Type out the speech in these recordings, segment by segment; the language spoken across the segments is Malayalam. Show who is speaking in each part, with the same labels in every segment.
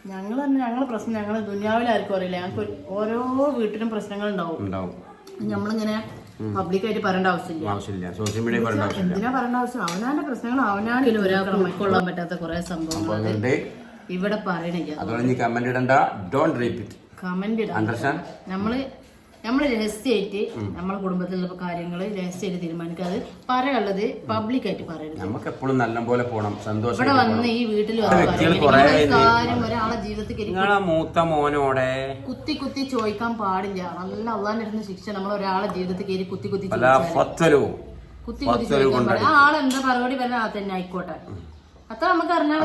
Speaker 1: ഞങ്ങളെ പ്രശ്നം ഞങ്ങൾ ദുനിയാവിലാർക്കും അറിയില്ല. ഞങ്ങൾക്ക് ഓരോ വീട്ടിലും പ്രശ്നങ്ങൾ ഉണ്ടാവും. നമ്മളിങ്ങനെ പബ്ലിക്കായിട്ട് പറയേണ്ട ആവശ്യമില്ല.
Speaker 2: സോഷ്യൽ മീഡിയ
Speaker 1: എന്തിനാ പറയേണ്ട ആവശ്യം? അവനാന്റെ പ്രശ്നങ്ങൾ അവനാണെങ്കിലും ഒരാൾക്ക് ഉൾക്കൊള്ളാൻ പറ്റാത്ത കുറെ സംഭവങ്ങൾ ഇവിടെ പറയണില്ല. കമന്റ് ഇടാം. നമ്മള് രഹസ്യമായിട്ട് നമ്മളെ കുടുംബത്തിലുള്ള കാര്യങ്ങള് രഹസ്യമായിട്ട് തീരുമാനിക്കാതെ പറയുള്ളത് പബ്ലിക്കായിട്ട് പറയരുത്.
Speaker 2: നമുക്ക് എപ്പോഴും നല്ലപോലെ പോണം. സന്തോഷം
Speaker 1: ഇവിടെ വന്ന് ഈ വീട്ടിൽ കാര്യം ഒരാളെ ജീവിതത്തിൽ
Speaker 2: മൂത്ത മോനോടെ
Speaker 1: കുത്തി ചോദിക്കാൻ പാടില്ല. നല്ല അള്ളാന്റെ ശിക്ഷ നമ്മൾ ഒരാളെ ജീവിതത്തിൽ കയറി കുത്തി ചോദിക്കാൻ പാടില്ല. ആ ആളെന്താ മറുപടി പറഞ്ഞാൽ അത് തന്നെ ആയിക്കോട്ടെ. അത്ര നമുക്ക് അറിഞ്ഞാൽ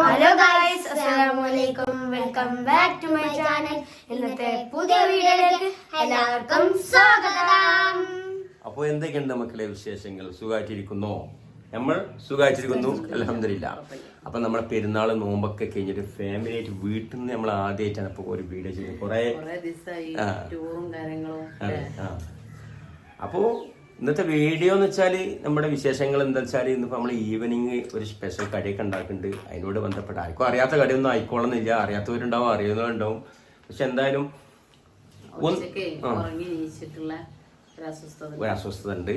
Speaker 3: ഹലോ ഗൈസ്, അസ്സലാമു അലൈക്കും. Welcome back to my channel. ഇന്നത്തെ പുതിയ വീഡിയോയിലേക്ക് എല്ലാവർക്കും സ്വാഗതം.
Speaker 2: അപ്പോൾ എന്തൊക്കെയുണ്ട് മക്കളെ വിശേഷങ്ങൾ? സുഖമായിട്ടിരിക്കുന്നോ? നമ്മൾ സുഖമായിട്ടിരിക്കുന്നു, അൽഹംദുലില്ലാ. അപ്പൊ നമ്മളെ പെരുന്നാൾ നോമ്പൊക്കെ കഴിഞ്ഞിട്ട് ഫാമിലി ആയിട്ട് വീട്ടിൽ നിന്ന് നമ്മൾ ആദ്യമായിട്ടാണ് ഇപ്പൊ ഒരു വീഡിയോ ചെയ്തത്. കുറെ അപ്പോ ഇന്നത്തെ വീഡിയോ എന്ന് വെച്ചാൽ നമ്മുടെ വിശേഷങ്ങൾ എന്താ വെച്ചാൽ ഇന്നിപ്പോൾ നമ്മൾ ഈവനിങ് ഒരു സ്പെഷ്യൽ കടിയൊക്കെ ഉണ്ടാക്കുന്നുണ്ട്. അതിനോട് ബന്ധപ്പെട്ട് ആർക്കും അറിയാത്ത കടിയൊന്നും ആയിക്കോളുന്നില്ല. അറിയാത്തവരുണ്ടാവും, അറിയുന്നവരുണ്ടാവും. പക്ഷെ എന്തായാലും ഒരു അസ്വസ്ഥത ഉണ്ട്.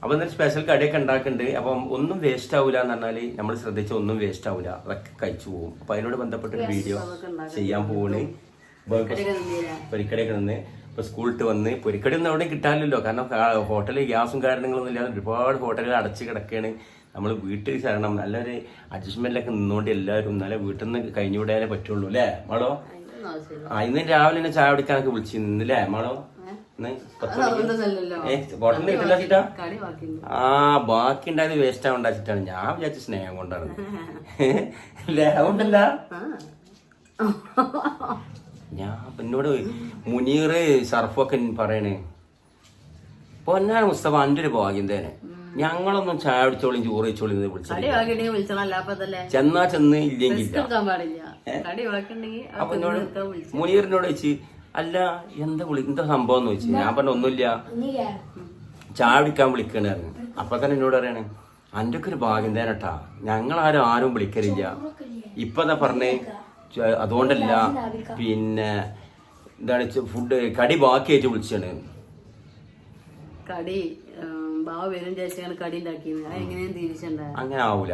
Speaker 2: അപ്പൊ എന്തായാലും സ്പെഷ്യൽ കടിയൊക്കെ ഉണ്ടാക്കുന്നുണ്ട്. അപ്പം ഒന്നും വേസ്റ്റ് ആവില്ല എന്ന് പറഞ്ഞാൽ നമ്മൾ ശ്രദ്ധിച്ച ഒന്നും വേസ്റ്റ് ആവില്ല, അതൊക്കെ കഴിച്ചു പോകും. അപ്പൊ അതിനോട് ബന്ധപ്പെട്ടൊരു വീഡിയോ ചെയ്യാൻ പോവാണ്. പൊരിക്കടിയൊക്കെ നിന്ന് ഇപ്പൊ സ്കൂളിട്ട് വന്ന് പൊരിക്കടി ഒന്നും എവിടെയും കിട്ടാനില്ലല്ലോ. കാരണം ഹോട്ടലിൽ ഗ്യാസും കാരണങ്ങളൊന്നും ഇല്ലാതെ ഒരുപാട് ഹോട്ടലുകൾ അടച്ച് കിടക്കുകയാണ്. നമ്മൾ വീട്ടിൽ ശരണം നല്ലൊരു അഡ്ജസ്റ്റ്മെന്റിലൊക്കെ നിന്നുകൊണ്ട് എല്ലാവരും നല്ല വീട്ടിൽ നിന്ന് കഴിഞ്ഞുവിടാനേ പറ്റുള്ളൂ അല്ലേ മാളോ? ഇന്ന് രാവിലെ തന്നെ ചായ കുടിക്കാനൊക്കെ വിളിച്ചിരുന്നില്ലേ മാളോ? ഹോട്ടലിൽ കിട്ടില്ല. ബാക്കി ഉണ്ടായത് വേസ്റ്റ് ആവണ്ടാച്ചിട്ടാണ്. ഞാൻ വിചാരിച്ച സ്നേഹം കൊണ്ടാണ്. ലാവുണ്ടല്ല. ഞാൻ എന്നോട് മുനീർ ഷർഫൊക്കെ പറയണേ, പൊന്നാണ് മുസ്തഫ അന്റെ ഒരു ഭാഗ്യം തന്നെ. ഞങ്ങളൊന്നും ചായ അടിച്ചോളിയും ചോറ് വെച്ചോളിയും വിളിച്ചില്ല. ചെന്നാ ചെന്ന് ഇല്ലെങ്കിൽ അപ്പൊ എന്നോട് മുനീറിനോട് ചോദിച്ച് അല്ല എന്താ സംഭവം എന്ന് ചോദിച്ചു. ഞാൻ പറഞ്ഞ ഒന്നുമില്ല, ചായ കുടിക്കാൻ വിളിക്കണായിരുന്നു. അപ്പൊ തന്നെ എന്നോട് പറയണേ അന്റെ ഒക്കെ ഒരു ഭാഗ്യം തന്നെ കേട്ടാ, ഞങ്ങളാരും വിളിക്കലില്ല. ഇപ്പൊ എന്താ പറഞ്ഞേ, അതുകൊണ്ടല്ല പിന്നെ എന്താണ് ഫുഡ് കടി ബാക്കിയായിട്ട് വിളിച്ചാണ്. അങ്ങനെ ആവൂല.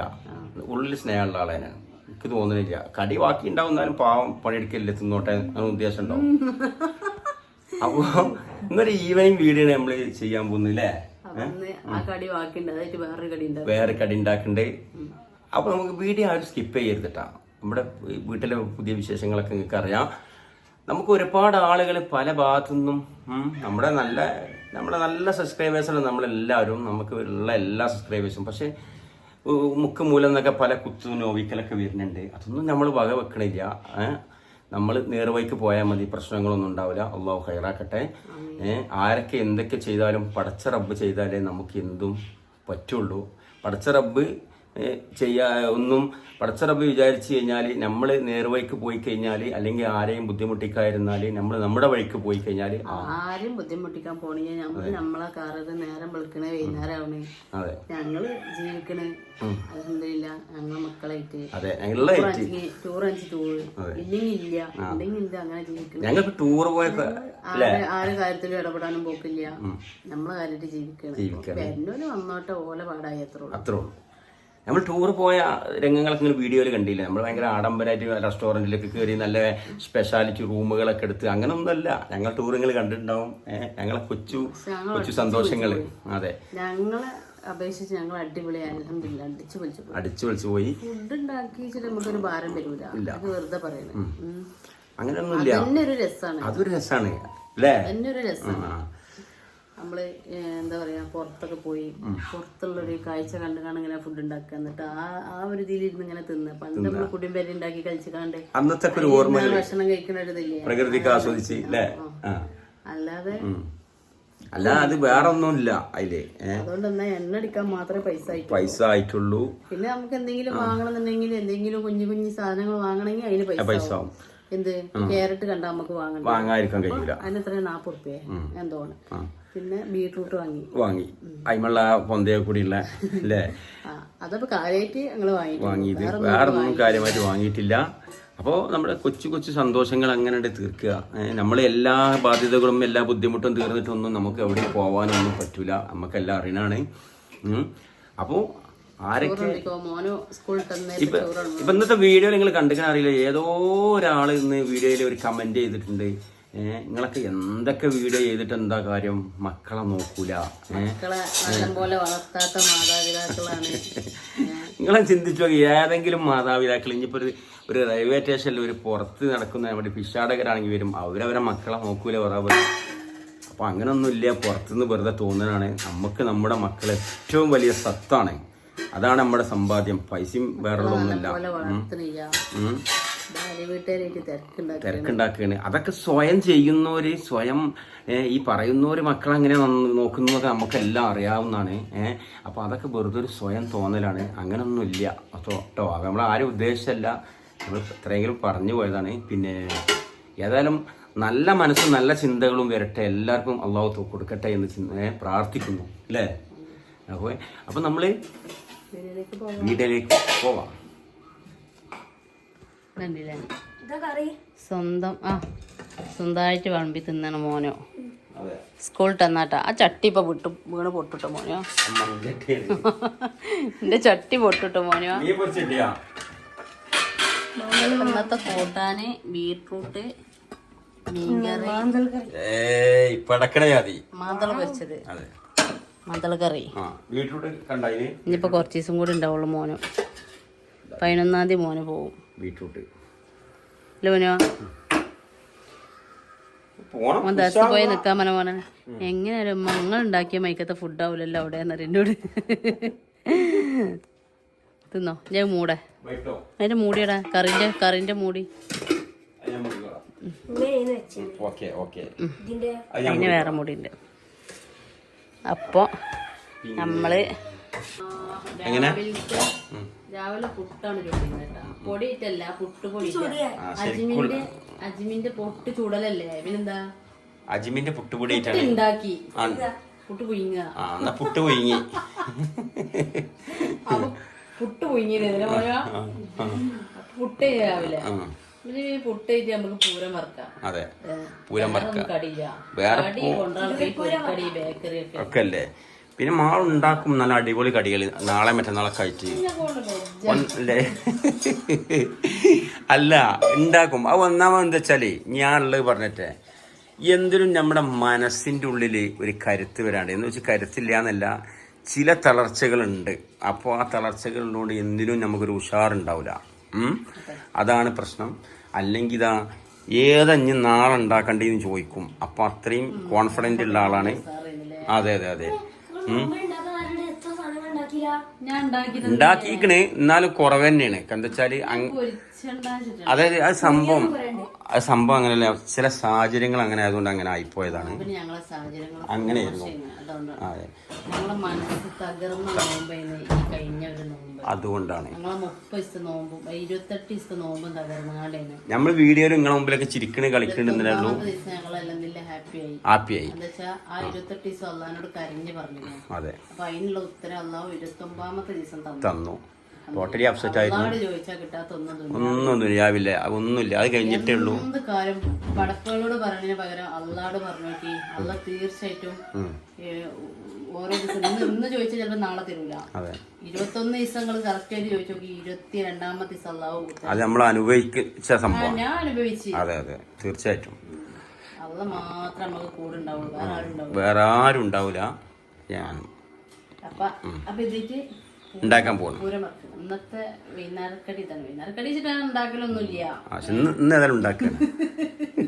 Speaker 2: ഉള്ളിൽ സ്നേഹമുള്ള ആളേനെ എനിക്ക് തോന്നുന്നില്ല. കടി ബാക്കി ഉണ്ടാവുന്നാലും പാവം പണിയെടുക്കില്ല, തിന്നോട്ടെ അങ്ങനെ ഉദ്ദേശം ഉണ്ടാവും. അപ്പൊ ഇന്നൊരു ഈവനിങ് വീഡിയോ നമ്മള് ചെയ്യാൻ പോകുന്നില്ലേ? വേറെ കടി ഉണ്ടാക്കണ്ടേ. അപ്പൊ നമുക്ക് വീഡിയോ ആരും സ്കിപ്പ് ചെയ്യരുതട്ടാ. നമ്മുടെ വീട്ടിലെ പുതിയ വിശേഷങ്ങളൊക്കെ നിങ്ങൾക്ക് അറിയാം. നമുക്ക് ഒരുപാട് ആളുകൾ പല ഭാഗത്തുനിന്നും നമ്മുടെ നല്ല സബ്സ്ക്രൈബേഴ്സാണ് നമ്മളെല്ലാവരും, നമുക്ക് ഉള്ള എല്ലാ സബ്സ്ക്രൈബേഴ്സും. പക്ഷെ മുക്കുമൂലം എന്നൊക്കെ പല കുത്തു നോവിക്കലൊക്കെ വരുന്നുണ്ട്. അതൊന്നും നമ്മൾ വക വെക്കണില്ല. നമ്മൾ നേർവഴിക്ക് പോയാൽ മതി, പ്രശ്നങ്ങളൊന്നും ഉണ്ടാവില്ല. അള്ളാഹു ഹൈറാക്കട്ടെ. ആരൊക്കെ എന്തൊക്കെ ചെയ്താലും പടച്ച റബ്ബ് ചെയ്താലേ നമുക്ക് എന്തും പറ്റുള്ളൂ. പടച്ച റബ്ബ് ഒന്നും പടച്ച റബ്ബ് വിചാരിച്ചു കഴിഞ്ഞാൽ നമ്മൾ നേർവഴിക്ക് പോയി കഴിഞ്ഞാൽ അല്ലെങ്കിൽ ആരെയും ബുദ്ധിമുട്ടിക്കാതിരുന്നാൽ നമ്മൾ നമ്മുടെ വഴിക്ക് പോയി കഴിഞ്ഞാൽ
Speaker 1: ആരും ബുദ്ധിമുട്ടിക്കാൻ പോണില്ല. നമ്മളെ കാറ് നേരം വെളുക്കണേ വൈകുന്നേരം ആവണേ, ഞങ്ങള് ജീവിക്കണേ അൽഹംദുലില്ലാ. ഞങ്ങളെ മക്കളായിട്ട് ടൂർ ഇല്ലെങ്കിൽ അങ്ങനെ ജീവിക്കണം.
Speaker 2: ഞങ്ങൾക്ക് ടൂർ പോയപ്പോ
Speaker 1: ആരും കാര്യത്തിലും ഇടപെടാനും പോക്കില്ല. നമ്മളെ കാര്യമായിട്ട് ജീവിക്കണം. എന്നോട് വന്നോട്ടെ ഓല പാടായി അത്രേ ഉള്ളൂ.
Speaker 2: നമ്മൾ ടൂർ പോയ രംഗങ്ങളൊക്കെ നിങ്ങൾ വീഡിയോയിൽ കണ്ടില്ല. നമ്മൾ ഭയങ്കര ആഡംബരമായിട്ട് റെസ്റ്റോറൻറ്റിലൊക്കെ കയറി നല്ല സ്പെഷ്യാലിറ്റി റൂമുകളൊക്കെ എടുത്ത് അങ്ങനൊന്നുമല്ല. ഞങ്ങൾ ടൂറുകൾ കണ്ടിട്ടുണ്ടാവും. ഞങ്ങളെ കൊച്ചു സന്തോഷങ്ങൾ. അതെ,
Speaker 1: ഞങ്ങളെ അപേക്ഷിച്ച് ഞങ്ങൾ അടിപൊളിയായി അൽഹംദുലില്ലാ. അടിച്ചു പൊളിച്ചു പോയി. ഫുഡ് ഉണ്ടാക്കി നമുക്കൊരു ഭാരം വരൂല, വെറുതെ പറയുന്നത്.
Speaker 2: അങ്ങനെയൊന്നുമില്ല. അതൊരു രസമാണ് അല്ലേ?
Speaker 1: എന്നൊരു രസമാണ്. നമ്മള് എന്താ പറയാ, പുറത്തൊക്കെ പോയി പുറത്തുള്ളൊരു കാഴ്ച കണ്ടു ഇങ്ങനെ ഫുഡ് ഉണ്ടാക്കുക, എന്നിട്ട് ആ ഒരു ഇതിലിരുന്ന് ഇങ്ങനെ തിന്ന്. പണ്ട് നമ്മള് കുടിയും പേര് ഉണ്ടാക്കി കഴിച്ചിക്കാണ്ട്
Speaker 2: അന്നത്തെ ഒരു ഓർമ്മ
Speaker 1: ഭക്ഷണം കഴിക്കുന്ന ഒരു ഇതില്ലേ,
Speaker 2: പ്രകൃതിക്ക് ആസ്വദിച്ച്.
Speaker 1: അല്ലാതെ
Speaker 2: അത് വേറെ ഒന്നുമില്ല അതില്.
Speaker 1: അതുകൊണ്ട് എന്നാ എണ്ണ അടിക്കാൻ മാത്രമേ പൈസ
Speaker 2: ആയിട്ടുള്ളൂ.
Speaker 1: പിന്നെ നമുക്ക് എന്തെങ്കിലും വാങ്ങണമെന്നുണ്ടെങ്കിൽ എന്തെങ്കിലും കുഞ്ഞു സാധനങ്ങൾ വാങ്ങണമെങ്കിൽ അതിന് പൈസ ആവും. എന്ത് ക്യാരറ്റ് കണ്ടാ നമുക്ക്
Speaker 2: വാങ്ങാതിരിക്കാൻ കഴിയില്ല.
Speaker 1: അതിന് എത്ര 40 റുപ്യ എന്തോണ്. പിന്നെ ബീട്രൂട്ട്
Speaker 2: വാങ്ങി അതിമുള്ള പൊന്തയെ കൂടിയുള്ള അല്ലേ,
Speaker 1: അതപ്പോ കാര്യമായിട്ട് ഞങ്ങള്
Speaker 2: വാങ്ങിയത്. വേറെ ഒന്നും കാര്യമായിട്ട് വാങ്ങിയിട്ടില്ല. അപ്പോൾ നമ്മുടെ കൊച്ചു കൊച്ചു സന്തോഷങ്ങൾ അങ്ങനെ തീർക്കുക. നമ്മൾ എല്ലാ ബാധ്യതകളും എല്ലാ ബുദ്ധിമുട്ടും തീർന്നിട്ടൊന്നും നമുക്ക് എവിടെയും പോകാനൊന്നും പറ്റൂല, നമുക്കെല്ലാം അറിയണാണ്. അപ്പോൾ ആരൊക്കെ ഇപ്പൊ ഇന്നത്തെ വീഡിയോ നിങ്ങൾ കണ്ടിക്കാൻ അറിയില്ല, ഏതോ ഒരാൾ ഇന്ന് വീഡിയോയിൽ ഒരു കമന്റ് ചെയ്തിട്ടുണ്ട്, നിങ്ങളൊക്കെ എന്തൊക്കെ വീഡിയോ ചെയ്തിട്ട് എന്താ കാര്യം, മക്കളെ നോക്കൂല, നിങ്ങളെ ചിന്തിച്ചു നോക്കി. ഏതെങ്കിലും മാതാപിതാക്കൾ ഇനിയിപ്പോ ഒരു റെയിൽവേ സ്റ്റേഷനിൽ ഒരു പുറത്ത് നടക്കുന്ന നമ്മുടെ ഭിക്ഷാടകരാണെങ്കിൽ വരും, അവരവരെ മക്കളെ നോക്കൂല പറയാ. അപ്പൊ അങ്ങനൊന്നുമില്ല, പുറത്തുനിന്ന് വെറുതെ തോന്നുന്നതാണ്. നമുക്ക് നമ്മുടെ മക്കൾ ഏറ്റവും വലിയ സത്താണ്, അതാണ് നമ്മുടെ സമ്പാദ്യം. പൈസയും വേറുള്ളൊന്നുമില്ല. തിരക്കുണ്ടാക്കുകയാണ്. അതൊക്കെ സ്വയം ചെയ്യുന്നവര്, സ്വയം ഈ പറയുന്നവര് മക്കളെങ്ങനെ നോക്കുന്നതൊക്കെ നമുക്കെല്ലാം അറിയാവുന്നതാണ്. അപ്പൊ അതൊക്കെ വെറുതെ ഒരു സ്വയം തോന്നലാണ്, അങ്ങനൊന്നുമില്ല കേട്ടോ. നമ്മൾ ആരും ഉദ്ദേശിച്ചല്ല, നമ്മൾ എത്രയെങ്കിലും പറഞ്ഞു പോയതാണ്. പിന്നെ ഏതായാലും നല്ല മനസ്സും നല്ല ചിന്തകളും വരട്ടെ, എല്ലാവർക്കും അള്ളാഹു കൊടുക്കട്ടെ എന്ന് പ്രാർത്ഥിക്കുന്നു അല്ലേ. അപ്പൊ നമ്മള് വീട്ടിലേക്ക് പോവാം.
Speaker 1: സ്വന്തമായിട്ട് വിളമ്പി തിന്നണ മോനോ, സ്കൂളിൽ തന്നാട്ടാ. ആ ചട്ടി ഇപ്പൊ വീണ് പൊട്ടിട്ടോ മോനോ, എന്റെ ചട്ടി പൊട്ടിട്ടോ മോനോ. ഇന്നത്തെ കൂട്ടാന് ബീട്രൂട്ട്, മീൻകറി, മാന്തള പൊരിച്ചത്, മാന്തള കറി. ഇനിയിപ്പോ കുറച്ച് ദിവസം കൂടി ഉണ്ടാവുള്ളൂ മോനോ. 11-ാം തീയതി മോന് പോവും. ബീട്രൂട്ട് മോനോ മോൻ ദിവസം പോയി നിക്കാൻ മോനെ. എങ്ങനെയാലും മങ്ങൾ ഉണ്ടാക്കിയ മൈക്കത്തെ ഫുഡ് ആവൂലല്ലോ അവിടെ എന്നോട്. തിന്നോ ഞാൻ മൂടെ, അതിന്റെ മൂടിയടാ, കറിന്റെ മൂടി. അതിന് വേറെ മൂടിയുണ്ട്. അപ്പൊ നമ്മള് രാവിലെ പുട്ടാണ് ചുടുന്നത് കേട്ടോ. പൊടിയിട്ടല്ല, പുട്ടുപൊടി. അജ്മിന്റെ പൊട്ട് ചുടലല്ലേ, പിന്നെന്താ
Speaker 2: അജ്മിന്റെ പുട്ടുപൊടി
Speaker 1: ഉണ്ടാക്കി പുട്ട് പുഴുങ്ങ.
Speaker 2: പുട്ട് പുഴുങ്ങി
Speaker 1: പുട്ട് പുഴുങ്ങിയതിനെ പോയാ പുട്ട് രാവിലെ പുട്ട് കഴിഞ്ഞ് നമുക്ക് പൂരം വറക്കാം.
Speaker 2: അതെ, പൂരം വറക്കാം.
Speaker 1: കടിയില്ല, കടി കൊണ്ടാണ് ബേക്കറി ഒക്കെ
Speaker 2: അല്ലേ. പിന്നെ മാളുണ്ടാക്കും നല്ല അടിപൊളി കടികൾ, നാളെ മറ്റന്നാളൊക്കെ ആയിട്ട് അല്ലേ. അല്ല ഉണ്ടാക്കും. അത് ഒന്നാമത് എന്താ വെച്ചാല് ഞാനുള്ളത് പറഞ്ഞിട്ടേ, എന്തിനും നമ്മുടെ മനസ്സിൻ്റെ ഉള്ളിൽ ഒരു കരുത്ത് വരാണ്ട്. എന്ന് വെച്ചാൽ കരുത്തില്ല എന്നല്ല, ചില തളർച്ചകളുണ്ട്. അപ്പോൾ ആ തളർച്ചകളുള്ളതുകൊണ്ട് എന്തിനും നമുക്കൊരു ഉഷാറുണ്ടാവില്ല. അതാണ് പ്രശ്നം. അല്ലെങ്കിൽ ഇതാ ഏതഞ്ഞ് നാളെ ഉണ്ടാക്കണ്ടേന്ന് ചോദിക്കും. അപ്പോൾ അത്രയും കോൺഫിഡൻ്റ് ഉള്ള ആളാണ്. അതെ അതെ അതെ, ഉണ്ടാക്കിക്കണ്. എന്നാലും കുറവ് തന്നെയാണ്. എന്താ വെച്ചാല് അതായത് അത് സംഭവം അങ്ങനെയല്ല, ചില സാഹചര്യങ്ങൾ അങ്ങനെ ആയതുകൊണ്ട് അങ്ങനെ ആയിപ്പോയതാണ്. അങ്ങനെയായിരുന്നു. അതെ, അതുകൊണ്ടാണ് നമ്മൾ വീഡിയോയിൽ നിങ്ങളെ മുമ്പിലൊക്കെ ചിരിക്കണ് കളിക്കണ്ടെന്നുള്ളൂ. ഹാപ്പിയായി. അതെ, തന്നു. ടോട്ടലി അപ്സെറ്റ് ആയിരുന്നു. ഒന്നും ദുനിയാവില്ല, ഒന്നുമില്ല. അത് കഴിഞ്ഞിട്ടേ ഉള്ളൂ.
Speaker 1: കാര്യം പടപ്പുകളോട് പറഞ്ഞതിന് പകരം അള്ളാട് പറഞ്ഞു നോക്കി. അള്ള തീർച്ചയായിട്ടും ഓരോ ദിവസം ഇന്ന് ചോദിച്ചാൽ ചിലപ്പോൾ നാളെ തരൂല. 21 ദിവസങ്ങൾ കറക്റ്റ് ആയിട്ട് ചോദിച്ചു നോക്കി. 22-ാമത്തെ ദിവസം അള്ളാഹു
Speaker 2: അത് നമ്മൾ അനുഭവിച്ച സംഭവം.
Speaker 1: ഞാൻ അനുഭവിച്ചു.
Speaker 2: അതെ അതെ, തീർച്ചയായിട്ടും.
Speaker 1: അള്ള മാത്രം നമുക്ക് കൂടെ ഉണ്ടാവുള്ളൂ,
Speaker 2: വേറെ ആരും ഉണ്ടാവില്ല. ഞാൻ
Speaker 3: അപ്പൊ ഇതിട്ട്
Speaker 2: ഉണ്ടാക്കാൻ പോകുന്നു.
Speaker 1: ഇന്നത്തെ വൈകുന്നേരക്കടി തന്നെ. വൈകുന്നേരക്കടി വെച്ചിട്ടാണ് ഉണ്ടാക്കലൊന്നുമില്ല.
Speaker 2: ഇന്ന് ഏതായാലും ഉണ്ടാക്കുക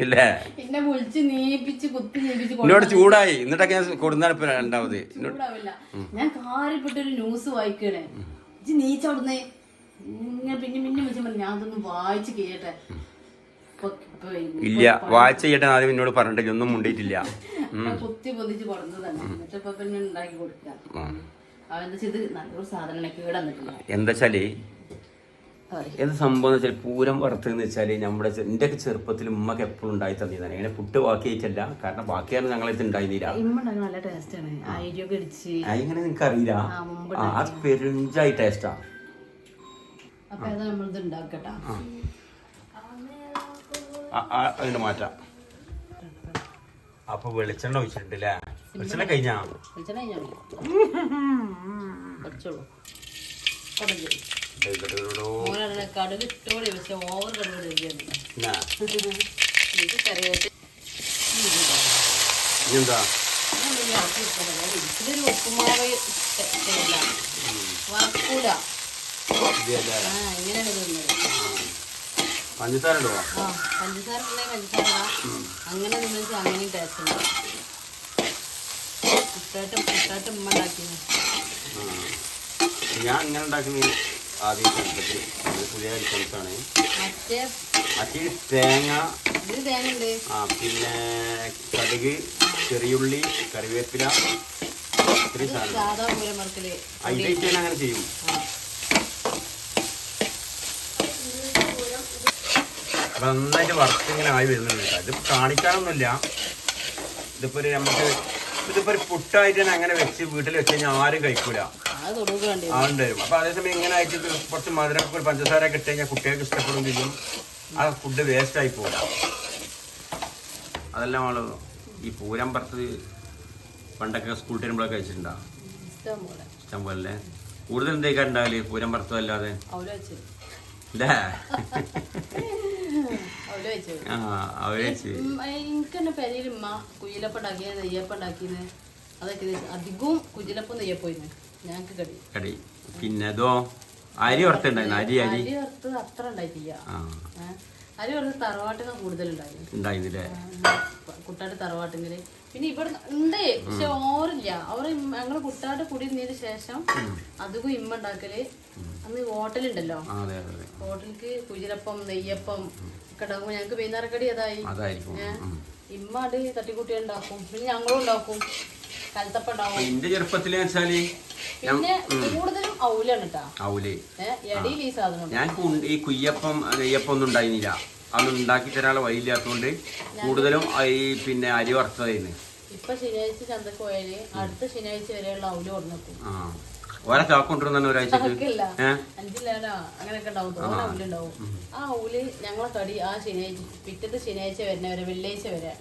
Speaker 2: ഇല്ലേ.
Speaker 1: എന്നെ വിളിച്ച് നീപ്പിച്ച് കുത്തി നീപ്പിച്ച്
Speaker 2: എന്നോട് ചൂടായി. എന്നിട്ടൊക്കെ ഞാൻ കൊടുന്നാണ് രണ്ടാമത്.
Speaker 1: ചൂടാവില്ല. ഞാൻ കാര്യപ്പെട്ടൊരു ന്യൂസ് വായിക്കണേ, ഇജ്ജ് നീച്ചവിടുന്നേ ഇങ്ങനെ പിന്നെ പിന്നെ വിളിച്ച ഞാൻ അതൊന്നും വായിച്ച് കേട്ടെ.
Speaker 2: ഇല്ല, വായിച്ച് കേട്ടെ. ആദ്യം എന്നോട് പറഞ്ഞിട്ടില്ല, ഒന്നും മുണ്ടിയിട്ടില്ല.
Speaker 1: കുത്തി പൊതിച്ച് കൊടുത്തു തന്നെ. എന്നിട്ടിപ്പൊ പിന്നെ ഉണ്ടാക്കി കൊടുക്കാം.
Speaker 2: എന്താ വെച്ചാല് എന്ത് സംഭവം വെച്ചാൽ പൂരം വറുത്തെന്ന് വെച്ചാല് നമ്മുടെ എന്റെ ഒക്കെ ചെറുപ്പത്തിൽ ഉമ്മക്ക് എപ്പോഴും ഉണ്ടായി തന്നിരുന്നതാണ്. ഇങ്ങനെ പുട്ട് ബാക്കിയായിട്ടല്ല, കാരണം ബാക്കിയാണ് ഞങ്ങളത് ഉണ്ടായിരുന്നില്ല. അങ്ങനെ നിനക്ക് അറിയില്ല, അത് പെരുഞ്ചായി ടേസ്റ്റാ. അതിന് മാറ്റാം. അപ്പൊ വെളിച്ചെണ്ണ ഒഴിച്ചിട്ടുണ്ട് അല്ലേ? വെളിച്ചെണ്ണ കഴിഞ്ഞാ
Speaker 1: വെളിച്ചെണ്ണ കഴിഞ്ഞാ പഠിച്ചോളൂ. കടുക് ഇട്ടോളി, പക്ഷെ ഓവർ കടുക് ഇത് കറിയായിട്ട്
Speaker 2: എന്താ
Speaker 1: ഇതിലൊരു ഉപ്പുമാവ് വറക്കൂല. ഇങ്ങനെയാണ് തിന്നത്.
Speaker 2: പഞ്ചസാര ഇടുവോ?
Speaker 1: പഞ്ചസാര ഉണ്ടെങ്കിൽ പഞ്ചസാര അങ്ങനെ നിന്ന് വെച്ചാൽ അങ്ങനെയും ടേസ്റ്റ് ഉണ്ട്. പുട്ടായിട്ട് ഉമ്മ ഉണ്ടാക്കിയത്.
Speaker 2: ഞാൻ ഇങ്ങനെ ഉണ്ടാക്കുന്നത് ആദ്യം പുതിയ ഐറ്റംസാണ്. മറ്റേ തേങ്ങ
Speaker 1: ഉണ്ട്,
Speaker 2: പിന്നെ കടുക്, ചെറിയുള്ളി, കറിവേപ്പില, ഇത്രയും സാധനം അതിലേക്ക് അങ്ങനെ ചെയ്യും. അപ്പൊ നന്നായിട്ട് വറുത്ത് ഇങ്ങനെ ആയി വരുന്നുണ്ട്. ഇത് കാണിക്കാനൊന്നുമില്ല. ഇതിപ്പോ ഒരു പുട്ടായിട്ട് തന്നെ അങ്ങനെ വെച്ച് വീട്ടിൽ വെച്ച് കഴിഞ്ഞാൽ ആരും കഴിക്കൂല, ആളുണ്ട് വരും. അപ്പൊ അതേസമയം ഇങ്ങനെ ആയിട്ട് കുറച്ച് മധുരം പഞ്ചസാര ഒക്കെ ഇട്ട് കഴിഞ്ഞാൽ കുട്ടികൾക്ക് ഇഷ്ടപ്പെടും ചെയ്യും. ആ ഫുഡ് വേസ്റ്റ് ആയി പോകില്ല. അതെല്ലാം ആള് ഈ പൂരം പുറത്ത് പണ്ടൊക്കെ സ്കൂൾ ടൈമിലൊക്കെ കഴിച്ചിട്ടുണ്ടോ? ഇഷ്ടം പോലെ. കൂടുതൽ എന്തേക്കാ ഉണ്ടാവില്ലേ പൂരം പുറത്തും അല്ലാതെ?
Speaker 1: എനിക്കെന്നെ പെരയിൽ ഉമ്മ കുയിലപ്പം ഉണ്ടാക്കിയ നെയ്യപ്പം ഉണ്ടാക്കിയത് അതൊക്കെ അധികവും കുജിലപ്പം നെയ്യപ്പോയിരുന്നു ഞങ്ങക്ക് കടി.
Speaker 2: പിന്നെ അതോ അരി വറുത്തുണ്ടായിരുന്നു? അരി
Speaker 1: വറുത്ത് അത്ര ഉണ്ടായിട്ടില്ല. അരി വറുത്ത് തറവാട്ടിന് കൂടുതലുണ്ടായിരുന്നു. കുട്ടാട്ട് തറവാട്ടില്. പിന്നെ ഇവിടെ ഉണ്ട്, പക്ഷെ ഓറില്ല. അവര് ഞങ്ങള് കുട്ടാട്ട് കുടിയിരുന്നതിന് ശേഷം അധികം ഇമ്മ ഉണ്ടാക്കല്. അന്ന് ഹോട്ടലുണ്ടല്ലോ, ഹോട്ടലിക്ക് കുജിലപ്പം നെയ്യപ്പം ഒക്കെ ഉണ്ടാക്കുമ്പോ ഞങ്ങക്ക് വൈകുന്നേരക്കടി അതായി. ഇമ്മ അത് തട്ടിക്കുട്ടി ഉണ്ടാക്കും. പിന്നെ ഞങ്ങളും ഉണ്ടാക്കും, കലത്തപ്പം ഉണ്ടാവും.
Speaker 2: എന്റെ ചെറുപ്പത്തില് വെച്ചാല്
Speaker 1: പിന്നെ കൂടുതലും ഔലാണ് കേട്ടാ. എടിയിൽ ഈ സാധനം
Speaker 2: ഞാൻ ഈ കുയ്യപ്പം നെയ്യപ്പം ഒന്നും ഉണ്ടായിരുന്നില്ല. അതൊന്നും ഉണ്ടാക്കി തരാനുള്ള വഴിയില്ലാത്തോണ്ട് കൂടുതലും ഈ പിന്നെ അരി വറുത്തതായിരുന്നു.
Speaker 1: ഇപ്പൊ ശനിയാഴ്ച ചന്തക്ക് പോയാല് അടുത്ത ശനിയാഴ്ച വരെയുള്ള ഔല് കൊടുക്കും.
Speaker 2: ഓരോ ചാക്കൊണ്ടിരുന്ന ഒരാഴ്ചക്ക്
Speaker 1: 5 ലേലോ അങ്ങനെയൊക്കെ ഉണ്ടാവും. തോന്നുന്ന ഔല് ഉണ്ടാവും. ആ ഔല് ഞങ്ങളെ കടി ആ ശനിയാഴ്ച പിറ്റത്തെ ശനിയാഴ്ച വരുന്നവരെ വെള്ളിയാഴ്ച വരെ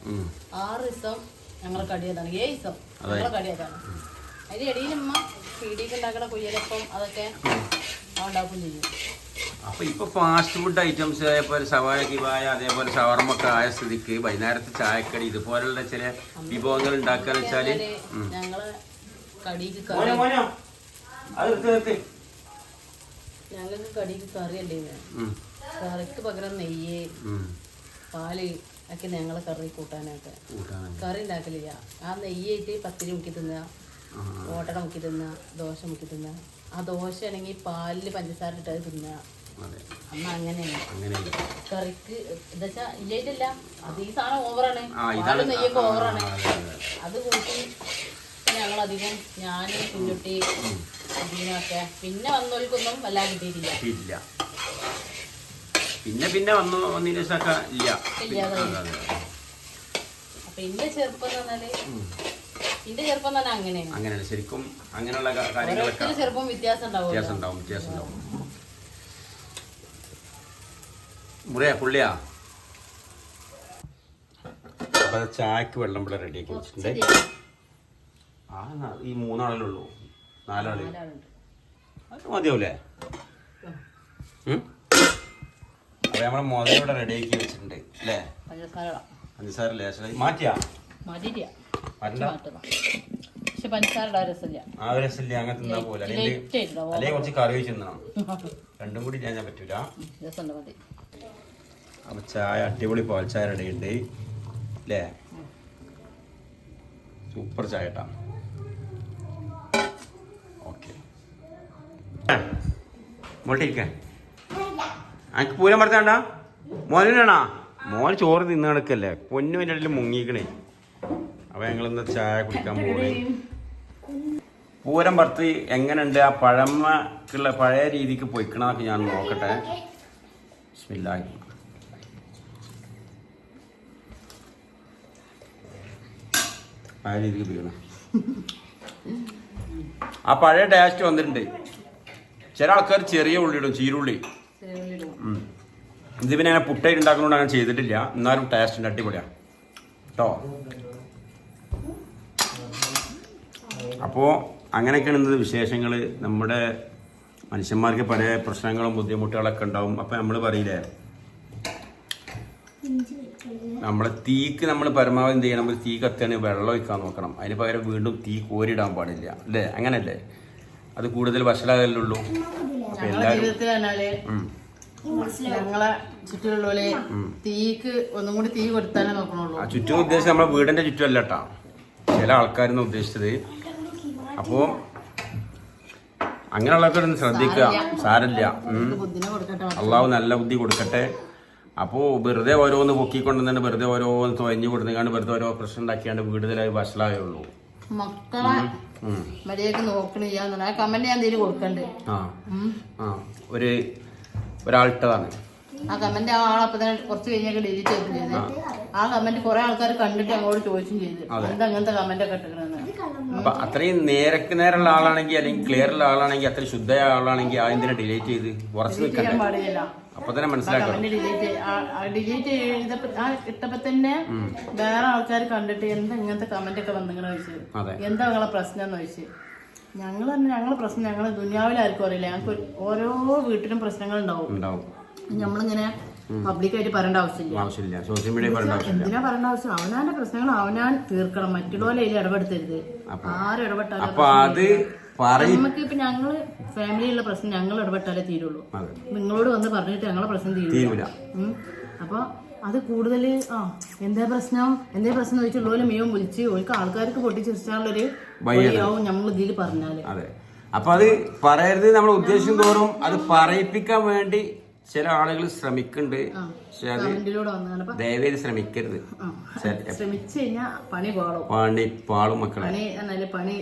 Speaker 1: 6 ദിവസം ഞങ്ങളെ കടി അതാണ്. 7 ദിവസം ഞങ്ങളെ കടി അതാണ്. അതിന്റെ ഇടയിലുമ്മ പീടിയൊക്കെ ഉണ്ടാക്കണ കുയ്യലപ്പം അതൊക്കെ ഉണ്ടാക്കും ചെയ്യും.
Speaker 2: അപ്പൊ ഇപ്പൊ ഫാസ്റ്റ് ഫുഡ് ഐറ്റംസ് അതേപോലെ സവാള കിവായ അതേപോലെ ഷവർമൊക്കെ ആയ സ്ഥിതിക്ക് വൈകുന്നേരത്തെ ചായക്കടി ഇതുപോലുള്ള ചില വിഭവങ്ങൾ ഉണ്ടാക്കാന്ന് വെച്ചാല്
Speaker 1: ഞങ്ങള് കടിക്ക് കറി അല്ലേ, കറിക്ക് പകരം നെയ്യ് പാല് ഒക്കെ ഞങ്ങളെ കറി കൂട്ടാനൊക്കെ കറി ഉണ്ടാക്കലില്ല. ആ നെയ്യായിട്ട് പത്തിരി മുക്കി തിന്നുക, ഓട്ടട മുക്കി തിന്നുക, ദോശ മുക്കി തിന്നുക. ആ ദോശ ആണെങ്കിൽ പാലില് പഞ്ചസാര ഇട്ടത് തിന്നുക. അന്ന് അങ്ങനെയാണ് കറിക്ക് എന്താ ഇല്ലായിട്ടില്ല. അത് ഈ സാധനം ഓവറാണ്, പാലും നെയ്യൊക്കെ ഓവറാണ്. അത് കൂട്ടി ഞങ്ങളധികം ഞാന് കുഞ്ഞുട്ടി ഇതിനൊക്കെ പിന്നെ വന്നവർക്കൊന്നും വല്ലാതെ കിട്ടിയിട്ടില്ല.
Speaker 2: പിന്നെ വന്നതിന് ശേഷം ഇല്ല.
Speaker 1: അപ്പൊ എന്റെ ചെറുപ്പം തന്നെ അങ്ങനെയാണ്.
Speaker 2: ശരിക്കും അങ്ങനെയുള്ള കാര്യങ്ങളൊക്കെ
Speaker 1: ചെറുപ്പം വ്യത്യാസം ഉണ്ടാവും.
Speaker 2: മുറിയാ പുള്ളിയാ. അപ്പൊ ചായക്ക് വെള്ളം ഇവിടെ റെഡിയാക്കി വെച്ചിട്ടുണ്ട്. ഈ 3 ആളുള്ളൂ, 4 ആള് അത് മതിയാവൂലേ? അപ്പൊ നമ്മളെ മുതൽ ഇവിടെ റെഡിയാക്കി വെച്ചിട്ടുണ്ട് അല്ലേ? പഞ്ചസാര ലേശം മാറ്റിയാ ആ രസമില്ല. അങ്ങനെ തിന്നാ പോലെ അല്ലെങ്കിൽ കുറച്ച് കറി വെച്ച് തിന്നണം. രണ്ടും കൂടി ഞാൻ പറ്റൂല. അപ്പൊ ചായ അടിപൊളി പാൽ ചായ റെഡിയുണ്ട് അല്ലേ? സൂപ്പർ ചായ കേട്ടാ. ഓക്കെ മോട്ടിരിക്കാൻ എനിക്ക് പൂരം പറത്താണ്ട മോനാണാ? മോൻ ചോറ് തിന്ന് കിടക്കല്ലേ, പൊന്നു അതിൻ്റെ ഇടയിൽ മുങ്ങിക്കണേ. അപ്പൊ ഞങ്ങളിന്ന് ചായ കുടിക്കാൻ പോകണേ. പൂരം പറത്ത് എങ്ങനെയുണ്ട്, ആ പഴമക്കുള്ള പഴയ രീതിക്ക് പൊയ്ക്കണതൊക്കെ ഞാൻ നോക്കട്ടെ. ബിസ്മില്ലാഹി. പഴയ രീതിക്ക് പോയിക്കണം. ആ പഴയ ടേസ്റ്റ് വന്നിട്ടുണ്ട്. ചില ആൾക്കാർ ചെറിയ ഉള്ളി ഇടും, ചീരുള്ളി. ഇത് പിന്നെ അങ്ങനെ പുട്ടായിട്ട് ഉണ്ടാക്കുന്നതുകൊണ്ട് അങ്ങനെ ചെയ്തിട്ടില്ല. എന്നാലും ടേസ്റ്റിൻ്റെ അടിപൊളിയാണ് കേട്ടോ. അപ്പോൾ അങ്ങനെയൊക്കെയാണ് ഇന്നത്തെ വിശേഷങ്ങൾ. നമ്മുടെ മനുഷ്യന്മാർക്ക് പല പ്രശ്നങ്ങളും ബുദ്ധിമുട്ടുകളൊക്കെ ഉണ്ടാവും. അപ്പം നമ്മൾ പറയില്ലേ, നമ്മളെ തീക്ക് നമ്മൾ പരമാവധി എന്ത് ചെയ്യണം, നമ്മൾ തീ കത്താന് വെള്ളം ഒഴിക്കാൻ നോക്കണം. അതിന് പകരം വീണ്ടും തീ കോരിടാൻ പാടില്ല അല്ലേ? അങ്ങനല്ലേ? അത് കൂടുതൽ വഷളാകല്ലുള്ളൂ. അപ്പം എല്ലാവരും
Speaker 1: ഞങ്ങളെ ചുറ്റിലുള്ളവരെ തീക്ക് ഒന്നും കൂടി തീ കൊടുത്താലേ നോക്കണുള്ളൂ.
Speaker 2: ചുറ്റും ഉദ്ദേശിച്ചത് നമ്മുടെ വീടിന്റെ ചുറ്റുമല്ല കേട്ടാ, ചില ആൾക്കാരെന്ന് ഉദ്ദേശിച്ചത്. അപ്പോൾ അങ്ങനെയുള്ളവർക്ക് ഒന്ന് ശ്രദ്ധിക്കുക. സാരല്ല, അള്ളാഹു നല്ല ബുദ്ധി കൊടുക്കട്ടെ. അപ്പോൾ വെറുതെ ഓരോന്ന് പൊക്കിക്കൊണ്ടുവന്നിട്ട് വെറുതെ ഓരോന്ന് തൊഴഞ്ഞു കൊടുക്കാണ്ട് വെറുതെ ഓരോ പ്രശ്നം ഉണ്ടാക്കിയാണ്ട് വീടുതലായി വഷളായുള്ളൂ.
Speaker 1: മക്കളെ മര്യാദക്ക് നോക്കണില്ല കമന്റ് ഞാൻ എന്തെങ്കിലും കൊടുക്കണ്ട്.
Speaker 2: ഒരാളിട്ടതാണ്
Speaker 1: ആ കമന്റ്. ആ ആളപ്പം തന്നെ കുറച്ച് കഴിഞ്ഞൊക്കെ ഡിലീറ്റ് ചെയ്ത് ആ കമന്റ് കുറെ ആൾക്കാർ കണ്ടിട്ട് അങ്ങോട്ട് ചോദിച്ചും ചെയ്ത് എന്താ അങ്ങനത്തെ കമന്റ് ഒക്കെ ഇട്ടിക്കണെന്ന്.
Speaker 2: അപ്പൊ അത്രയും നേരുള്ള ആളാണെങ്കിൽ അല്ലെങ്കിൽ ക്ലിയർ ഉള്ള ആളാണെങ്കിൽ അത്രയും ശുദ്ധമായ ആളാണെങ്കിൽ ആ എന്തിനാ ഡിലീറ്റ് ചെയ്ത് ഉറച്ചു നിൽക്കാൻ പാടില്ല. അപ്പൊ തന്നെ മനസ്സിലാക്കണം.
Speaker 1: ഡിലീറ്റ് ഇട്ടപ്പോ തന്നെ വേറെ ആൾക്കാർ കണ്ടിട്ട് എന്താ ഇങ്ങനത്തെ കമന്റ് ഒക്കെ വന്നിങ്ങനെ ചോദിച്ചു, എന്താ നിങ്ങളെ പ്രശ്നം എന്ന് ചോദിച്ചു. ഞങ്ങളെ പ്രശ്നം ഞങ്ങള് ദുനിയാവിലാർക്കും അറിയില്ല. ഞങ്ങൾക്ക് ഓരോ വീട്ടിലും പ്രശ്നങ്ങൾ ഉണ്ടാവും. നമ്മളിങ്ങനെ പബ്ലിക്കായിട്ട് പറയേണ്ട ആവശ്യമില്ല.
Speaker 2: സോഷ്യൽ മീഡിയ
Speaker 1: എന്തിനാ പറയേണ്ട ആവശ്യം? അവനാന്റെ പ്രശ്നങ്ങൾ അവനാൻ തീർക്കണം. മറ്റുള്ളവരെ അതിൽ ഇടപെടുത്തരുത്. ആരും ഇടപെട്ടാലും നമുക്ക് ഇപ്പൊ ഞങ്ങള് ഫാമിലിയിലുള്ള പ്രശ്നം ഞങ്ങൾ ഇടപെട്ടാലേ തീരുള്ളൂ. നിങ്ങളോട് വന്ന് പറഞ്ഞിട്ട് ഞങ്ങളെ പ്രശ്നം തീരൂല. അപ്പൊ അത് കൂടുതൽ എന്താ പ്രശ്നം ചോദിച്ചുള്ളവര് മെയ്യും വിളിച്ച് ഓർക്ക് ആൾക്കാർക്ക് പൊട്ടിച്ചിരിച്ചാലുള്ളൊരു വഴിയാവും നമ്മൾ ഇതിൽ പറഞ്ഞാല്.
Speaker 2: അപ്പൊ അത് പറയരുത്. നമ്മൾ ഉദ്ദേശം തോറും അത് പറയിപ്പിക്കാൻ വേണ്ടി ചില ആളുകൾ ശ്രമിക്കുന്നുണ്ട്. പക്ഷെ അത് ദയവേത് ശ്രമിക്കരുത്.
Speaker 1: ശ്രമിച്ചു കഴിഞ്ഞാൽ പണി
Speaker 2: പാളും മക്കളെ.
Speaker 1: പണി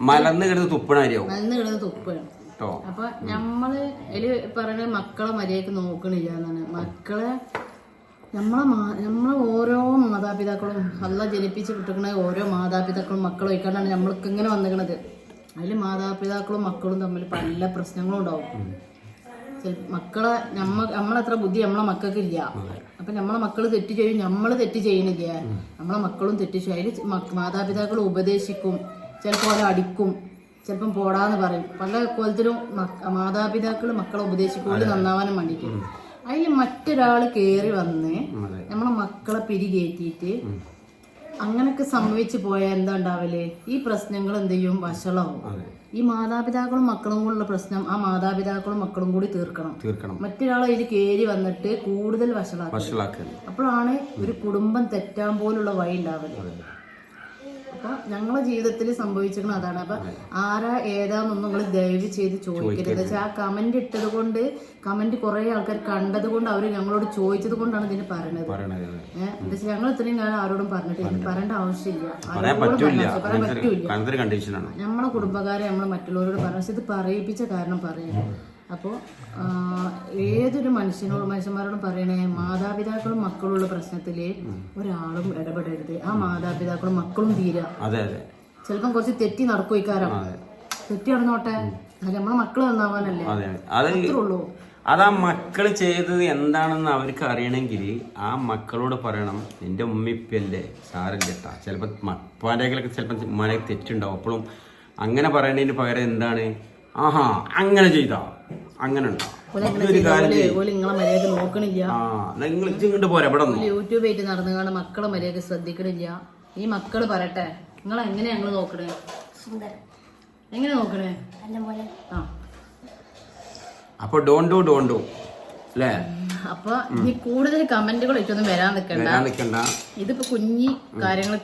Speaker 2: മലന്ന് കിടന്ന് തുപ്പണാരിയാവും.
Speaker 1: അപ്പൊ നമ്മള് അതില് പറയുന്നത് മക്കളെ മര്യാദക്ക് നോക്കണില്ല എന്നാണ്. മക്കളെ നമ്മളെ ഓരോ മാതാപിതാക്കളും അല്ല ജനിപ്പിച്ച് കിട്ടുന്ന ഓരോ മാതാപിതാക്കളും മക്കളും വയ്ക്കാണ്ടാണ് നമ്മൾക്ക് ഇങ്ങനെ വന്നിക്കണത്. അതില് മാതാപിതാക്കളും മക്കളും തമ്മിൽ പല പ്രശ്നങ്ങളും ഉണ്ടാവും. മക്കളെ നമ്മളത്ര ബുദ്ധി നമ്മളെ മക്കൾക്ക് ഇല്ല. അപ്പൊ നമ്മളെ മക്കള് തെറ്റ് ചെയ്യും, നമ്മള് തെറ്റ് ചെയ്യണില്ല. നമ്മളെ മക്കളും തെറ്റ് ചെയ്യും. അതിൽ മാതാപിതാക്കൾ ഉപദേശിക്കും, ചിലപ്പോൾ ഓരോ അടിക്കും, ചിലപ്പം പോടാന്ന് പറയും. പല കോലത്തിലും മാതാപിതാക്കൾ മക്കളെ ഉപദേശിക്കൂടി നന്നാവാനും വേണ്ടിയിട്ട്. അതിൽ മറ്റൊരാള് കേറി വന്ന് നമ്മളെ മക്കളെ പിരികേറ്റിട്ട് അങ്ങനൊക്കെ സംഭവിച്ചു പോയാൽ എന്താ ഉണ്ടാവല്? ഈ പ്രശ്നങ്ങൾ എന്ത് ചെയ്യും? വഷളാവും. ഈ മാതാപിതാക്കളും മക്കളും കൂടിയുള്ള പ്രശ്നം ആ മാതാപിതാക്കളും മക്കളും കൂടി തീർക്കണം. മറ്റൊരാൾ അതിൽ കയറി വന്നിട്ട് കൂടുതൽ വഷളാക്കുക. അപ്പോഴാണ് ഒരു കുടുംബം തെറ്റാൻ പോലുള്ള വഴി ഉണ്ടാവുന്നത്. അപ്പൊ ഞങ്ങളെ ജീവിതത്തിൽ സംഭവിച്ചിരിക്കുന്നത് അതാണ്. അപ്പൊ ആരാ ഏതാന്നൊന്നും നിങ്ങൾ ദയവ് ചെയ്ത് ചോദിക്കരുത്. ആ കമന്റ് ഇട്ടത് കൊണ്ട്, കമന്റ് കുറെ ആൾക്കാർ കണ്ടത് കൊണ്ട് അവര് ഞങ്ങളോട് ചോദിച്ചത് കൊണ്ടാണ് ഇതിന് പറയണത്. എന്താ ഞങ്ങൾ ഇത്രയും കാലം ആരോടും പറഞ്ഞിട്ടില്ല, പറയേണ്ട ആവശ്യമില്ല. പറയാൻ പറ്റൂല. നമ്മളെ കുടുംബക്കാരെ നമ്മൾ മറ്റുള്ളവരോട് പറഞ്ഞു. പക്ഷെ ഇത് പറയിപ്പിച്ച കാരണം പറയാം. അപ്പോൾ ഏതൊരു മനുഷ്യന്മാരോടും പറയണേ, മാതാപിതാക്കളും മക്കളുള്ള പ്രശ്നത്തില് ഒരാളും ഇടപെടരുത്. ആ മാതാപിതാക്കളും മക്കളും തീരാ. ചിലപ്പം കുറച്ച് തെറ്റി നടക്കുവയ്ക്കാരം, തെറ്റി നടന്നോട്ടെ, നമ്മളെ മക്കള് നന്നാവാനല്ലേ. അത്രേ ഉള്ളൂ.
Speaker 2: അതാ മക്കള് ചെയ്തത് എന്താണെന്ന് അവർക്ക് അറിയണമെങ്കിൽ ആ മക്കളോട് പറയണം, നിന്റെ ഉമ്മിപ്പല്ലേ സാരല്ലേട്ടാ. ചിലപ്പോൾ മപ്പാൻ്റെയൊക്കെ ചിലപ്പോൾ ഉമ്മാനെ തെറ്റുണ്ടാവും. അപ്പോഴും അങ്ങനെ പറയണതിന് പകരം എന്താണ്, ആഹാ അങ്ങനെ ചെയ്താ അങ്ങനെ
Speaker 1: യൂട്യൂബ് ആയിട്ട് നടന്നുകൊണ്ട് മക്കളെ മര്യാദ ശ്രദ്ധിക്കണില്ല. ഈ മക്കള് പറയട്ടെ, നിങ്ങൾ എങ്ങനെ ഞങ്ങള് നോക്കണേ, എങ്ങനെ നോക്കണേ?
Speaker 2: അപ്പൊ ഡോണ്ട് ഡു അല്ലേ?
Speaker 1: അപ്പൊ ഇനി കൂടുതൽ കമന്റുകൾ ഇട്ടൊന്നും വരാൻ നിൽക്കണ്ട. ഇതിപ്പോ കുഞ്ഞി കാര്യങ്ങൾ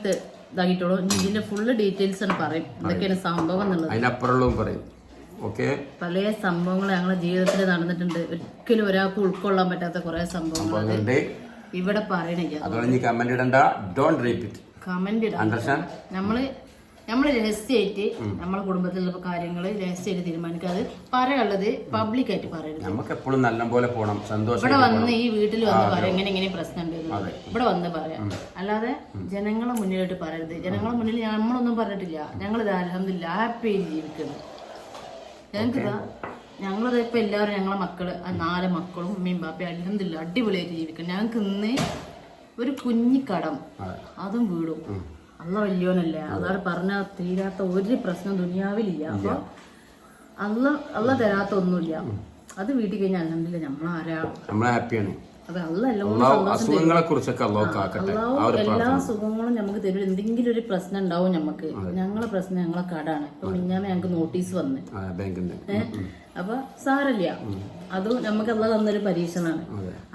Speaker 1: ഇതാക്കിയിട്ടുള്ളൂ. ഇതിന്റെ ഫുള്ള് ഡീറ്റെയിൽസ് ആണ് പറയും, എന്തൊക്കെയാണ് സംഭവം എന്നുള്ളത്.
Speaker 2: അതിനപ്പുറമുള്ളതും പറയും.
Speaker 1: പല സംഭവങ്ങൾ ഞങ്ങളുടെ ജീവിതത്തിൽ നടന്നിട്ടുണ്ട്. ഒരിക്കലും ഒരാൾക്ക് ഉൾക്കൊള്ളാൻ പറ്റാത്ത കുറെ സംഭവങ്ങൾ ഇവിടെ പറയണില്ല. കമന്റ് ഇടാം. നമ്മള് രഹസ്യമായിട്ട് നമ്മളെ കുടുംബത്തിലുള്ള കാര്യങ്ങൾ രഹസ്യമായിട്ട് തീരുമാനിക്കാതെ പറയാനുള്ളത് പബ്ലിക്കായിട്ട് പറയരുത്.
Speaker 2: നമുക്ക് എപ്പോഴും നല്ലപോലെ പോകണം, സന്തോഷം.
Speaker 1: ഇവിടെ വന്ന് ഈ വീട്ടിൽ വന്ന് പറയാം എങ്ങനെ പ്രശ്നം ഉണ്ട്, ഇവിടെ വന്ന് പറയാം. അല്ലാതെ ജനങ്ങളെ മുന്നിലോട്ട് പറയരുത്. ജനങ്ങളെ മുന്നിൽ നമ്മളൊന്നും പറഞ്ഞിട്ടില്ല. ഞങ്ങൾ അൽഹംദുലില്ലാ ഹാപ്പി ജീവിക്കുന്നു. ഞങ്ങൾക്കിതാ ഞങ്ങളത് ഇപ്പൊ എല്ലാവരും ഞങ്ങളെ മക്കള് 4 മക്കളും ഉമ്മയും ബാപ്പയും അൽഹംദുലില്ലാ അടിപൊളിയായിട്ട് ജീവിക്കണം. ഞങ്ങൾക്ക് ഇന്ന് ഒരു കുഞ്ഞിക്കടം അതും വീടും അള്ള വലിയോനല്ല. അതാണ് പറഞ്ഞാൽ തീരാത്ത ഒരു പ്രശ്നം ദുനിയാവിലില്ല. അപ്പൊ അള്ള തരാത്ത ഒന്നുമില്ല. അത് വീട്ടിൽ കഴിഞ്ഞാൽ അൽഹംദുലില്ലാ നമ്മളെ
Speaker 2: ഹാപ്പിയാണ്.
Speaker 1: അപ്പൊ അള്ള എല്ലാം
Speaker 2: അസുഖങ്ങളെ കുറിച്ചൊക്കെ
Speaker 1: എല്ലാ സുഖങ്ങളും നമുക്ക് തരും. എന്തെങ്കിലും ഒരു പ്രശ്നം ഉണ്ടാവും നമുക്ക്. ഞങ്ങളെ പ്രശ്നം ഞങ്ങളെ കടാണ്. ഇപ്പൊ മിഞ്ഞാന്ന് ഞങ്ങൾക്ക് നോട്ടീസ് വന്ന് അപ്പൊ സാരല്ല, അത് നമുക്ക് അള്ള തന്നൊരു പരീക്ഷണാണ്.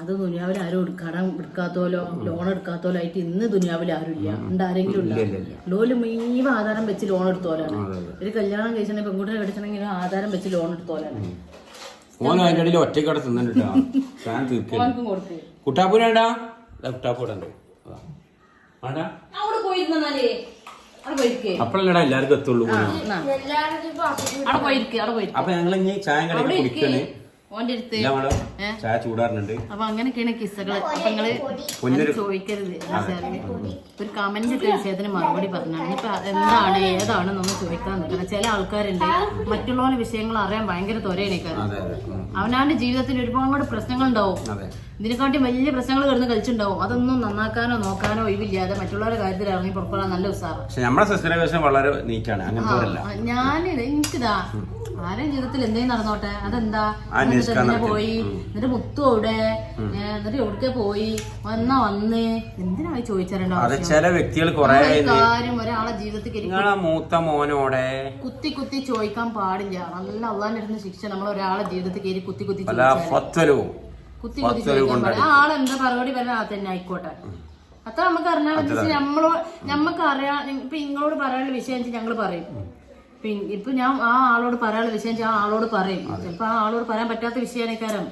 Speaker 1: അത് ദുനിയാവിൽ ആരും കടം എടുക്കാത്തോലോ ലോൺ എടുക്കാത്തോലോ ആയിട്ട് ഇന്ന് ദുനിയാവിൽ ആരും ഇല്ല. ആരെങ്കിലും ലോല് മുഴുവൻ ആധാരം വെച്ച് ലോൺ എടുത്തോലാണ്. ഒരു കല്യാണം കഴിച്ചിട്ടുണ്ടെങ്കിൽ പെൺകുട്ടിയെ കടിച്ചിട്ടുണ്ടെങ്കിൽ ആധാരം വെച്ച് ലോൺ എടുത്തോലാണ്.
Speaker 2: ഒറ്റക്കട തിന്നിട്ടാ കുട്ടാപ്പൂരാണ്ടാ കുട്ടാപ്പൂടണ്ട് അപ്പഴല്ലടാ എല്ലാവർക്കും എത്തുള്ളൂ. അപ്പൊ ഞങ്ങൾ ഇനി ചായ കടയിൽ കുടിക്കണേ. ചായ ചൂടാറുണ്ട്.
Speaker 1: അപ്പൊ അങ്ങനെയൊക്കെയാണ് കിസ്സകള്. അപ്പൊ നിങ്ങള് ചോദിക്കരുത്. ഒരു കമന്റ് ഇട്ട വിഷയത്തിന് മറുപടി പറഞ്ഞാണ്. ഇപ്പൊ എന്താണ് ഏതാണെന്നൊന്നും ചോദിക്കാൻ നിൽക്കണം. ചില ആൾക്കാരുണ്ട് മറ്റുള്ളവരുടെ വിഷയങ്ങൾ അറിയാൻ ഭയങ്കര ത്വരയാണ്. അവനാന്റെ ജീവിതത്തിൽ ഒരുപാട് പ്രശ്നങ്ങൾ ഉണ്ടാവും. ഇതിനെക്കാട്ടി വലിയ പ്രശ്നങ്ങൾ കിടന്ന് കളിച്ചിട്ടുണ്ടാവും. അതൊന്നും നന്നാക്കാനോ നോക്കാനോ ഒഴിവില്ലാതെ മറ്റുള്ളവരുടെ കാര്യത്തിൽ ഇറങ്ങി പുറപ്പെടാൻ നല്ല ഉത്സാഹം.
Speaker 2: വളരെ നീറ്റാണ്.
Speaker 1: എനിക്കിതാ ആരും ജീവിതത്തിൽ എന്തെങ്കിലും നടന്നോട്ടെ, അതെന്താ പോയി എന്നിട്ട് മുത്തു അവിടെ എന്നിട്ട് എവിടേക്ക് പോയി വന്ന് എന്തിനായി ചോദിച്ചാലുണ്ടാവും.
Speaker 2: ചില വ്യക്തികൾ
Speaker 1: കാര്യം ഒരാളെ ജീവിതത്തിൽ
Speaker 2: മൂത്ത മോനോടെ
Speaker 1: കുത്തി ചോദിക്കാൻ പാടില്ല. നല്ല അള്ളാന്റെ അടുത്ത് ശിക്ഷ നമ്മൾ ഒരാളെ ജീവിതത്തിൽ കയറി കുത്തി ചോദിക്കാൻ പാടില്ല. ആ ആളെന്താ മറുപടി പറഞ്ഞാൽ അത് തന്നെ ആയിക്കോട്ടെ. അത്ര നമുക്ക് അറിഞ്ഞാൽ നമ്മക്ക് അറിയാം. ഇപ്പൊ നിങ്ങളോട് പറയാനുള്ള വിഷയം ഞങ്ങൾ പറയും. ഇപ്പൊ ഞാൻ ആ ആളോട് പറയാനുള്ള വിഷയം ആ ആളോട് പറയും. ചിലപ്പോ ആ ആളോട് പറയാൻ പറ്റാത്ത വിഷയാനേക്കാരം.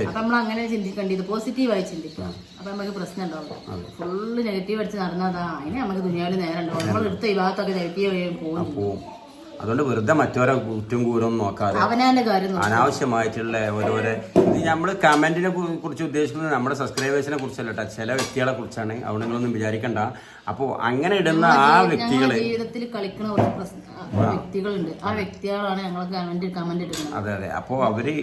Speaker 1: അപ്പൊ നമ്മൾ അങ്ങനെ ചിന്തിക്കേണ്ടത് പോസിറ്റീവായി ചിന്തിക്കാം. അപ്പൊ നമുക്ക് പ്രശ്നം ഉണ്ടാവും. ഫുള്ള് നെഗറ്റീവ് അടിച്ച് നടന്നതാ അതിനെ നമുക്ക് ദുനിയാവിൽ നേരം ഉണ്ടാവും. നമ്മൾ എടുത്ത ഈ ഭാഗത്തൊക്കെ നെഗറ്റീവ് പോകും.
Speaker 2: അതുകൊണ്ട് വെറുതെ മറ്റോരോ കുറ്റം കൂരൊന്നും നോക്കാതെ
Speaker 1: അവനാന്റെ കാര്യം
Speaker 2: അനാവശ്യമായിട്ടുള്ള ഓരോരോ നമ്മള് കമന്റിനെ കുറിച്ച് ഉദ്ദേശിക്കുന്നത് നമ്മുടെ സബ്സ്ക്രൈബേഴ്സിനെ കുറിച്ചല്ല കേട്ടോ, ചില വ്യക്തികളെ കുറിച്ചാണ്. അവിടെ നിങ്ങളൊന്നും വിചാരിക്കണ്ട. അപ്പൊ അങ്ങനെ ഇടുന്ന ആ വ്യക്തികള്
Speaker 1: ജീവിതത്തിൽ കളിക്കുന്ന വ്യക്തികളുണ്ട്. ആ വ്യക്തികളാണ് ഞങ്ങൾ കമന്റ് ഇടുന്നത്.
Speaker 2: അതെ. അപ്പൊ അവര്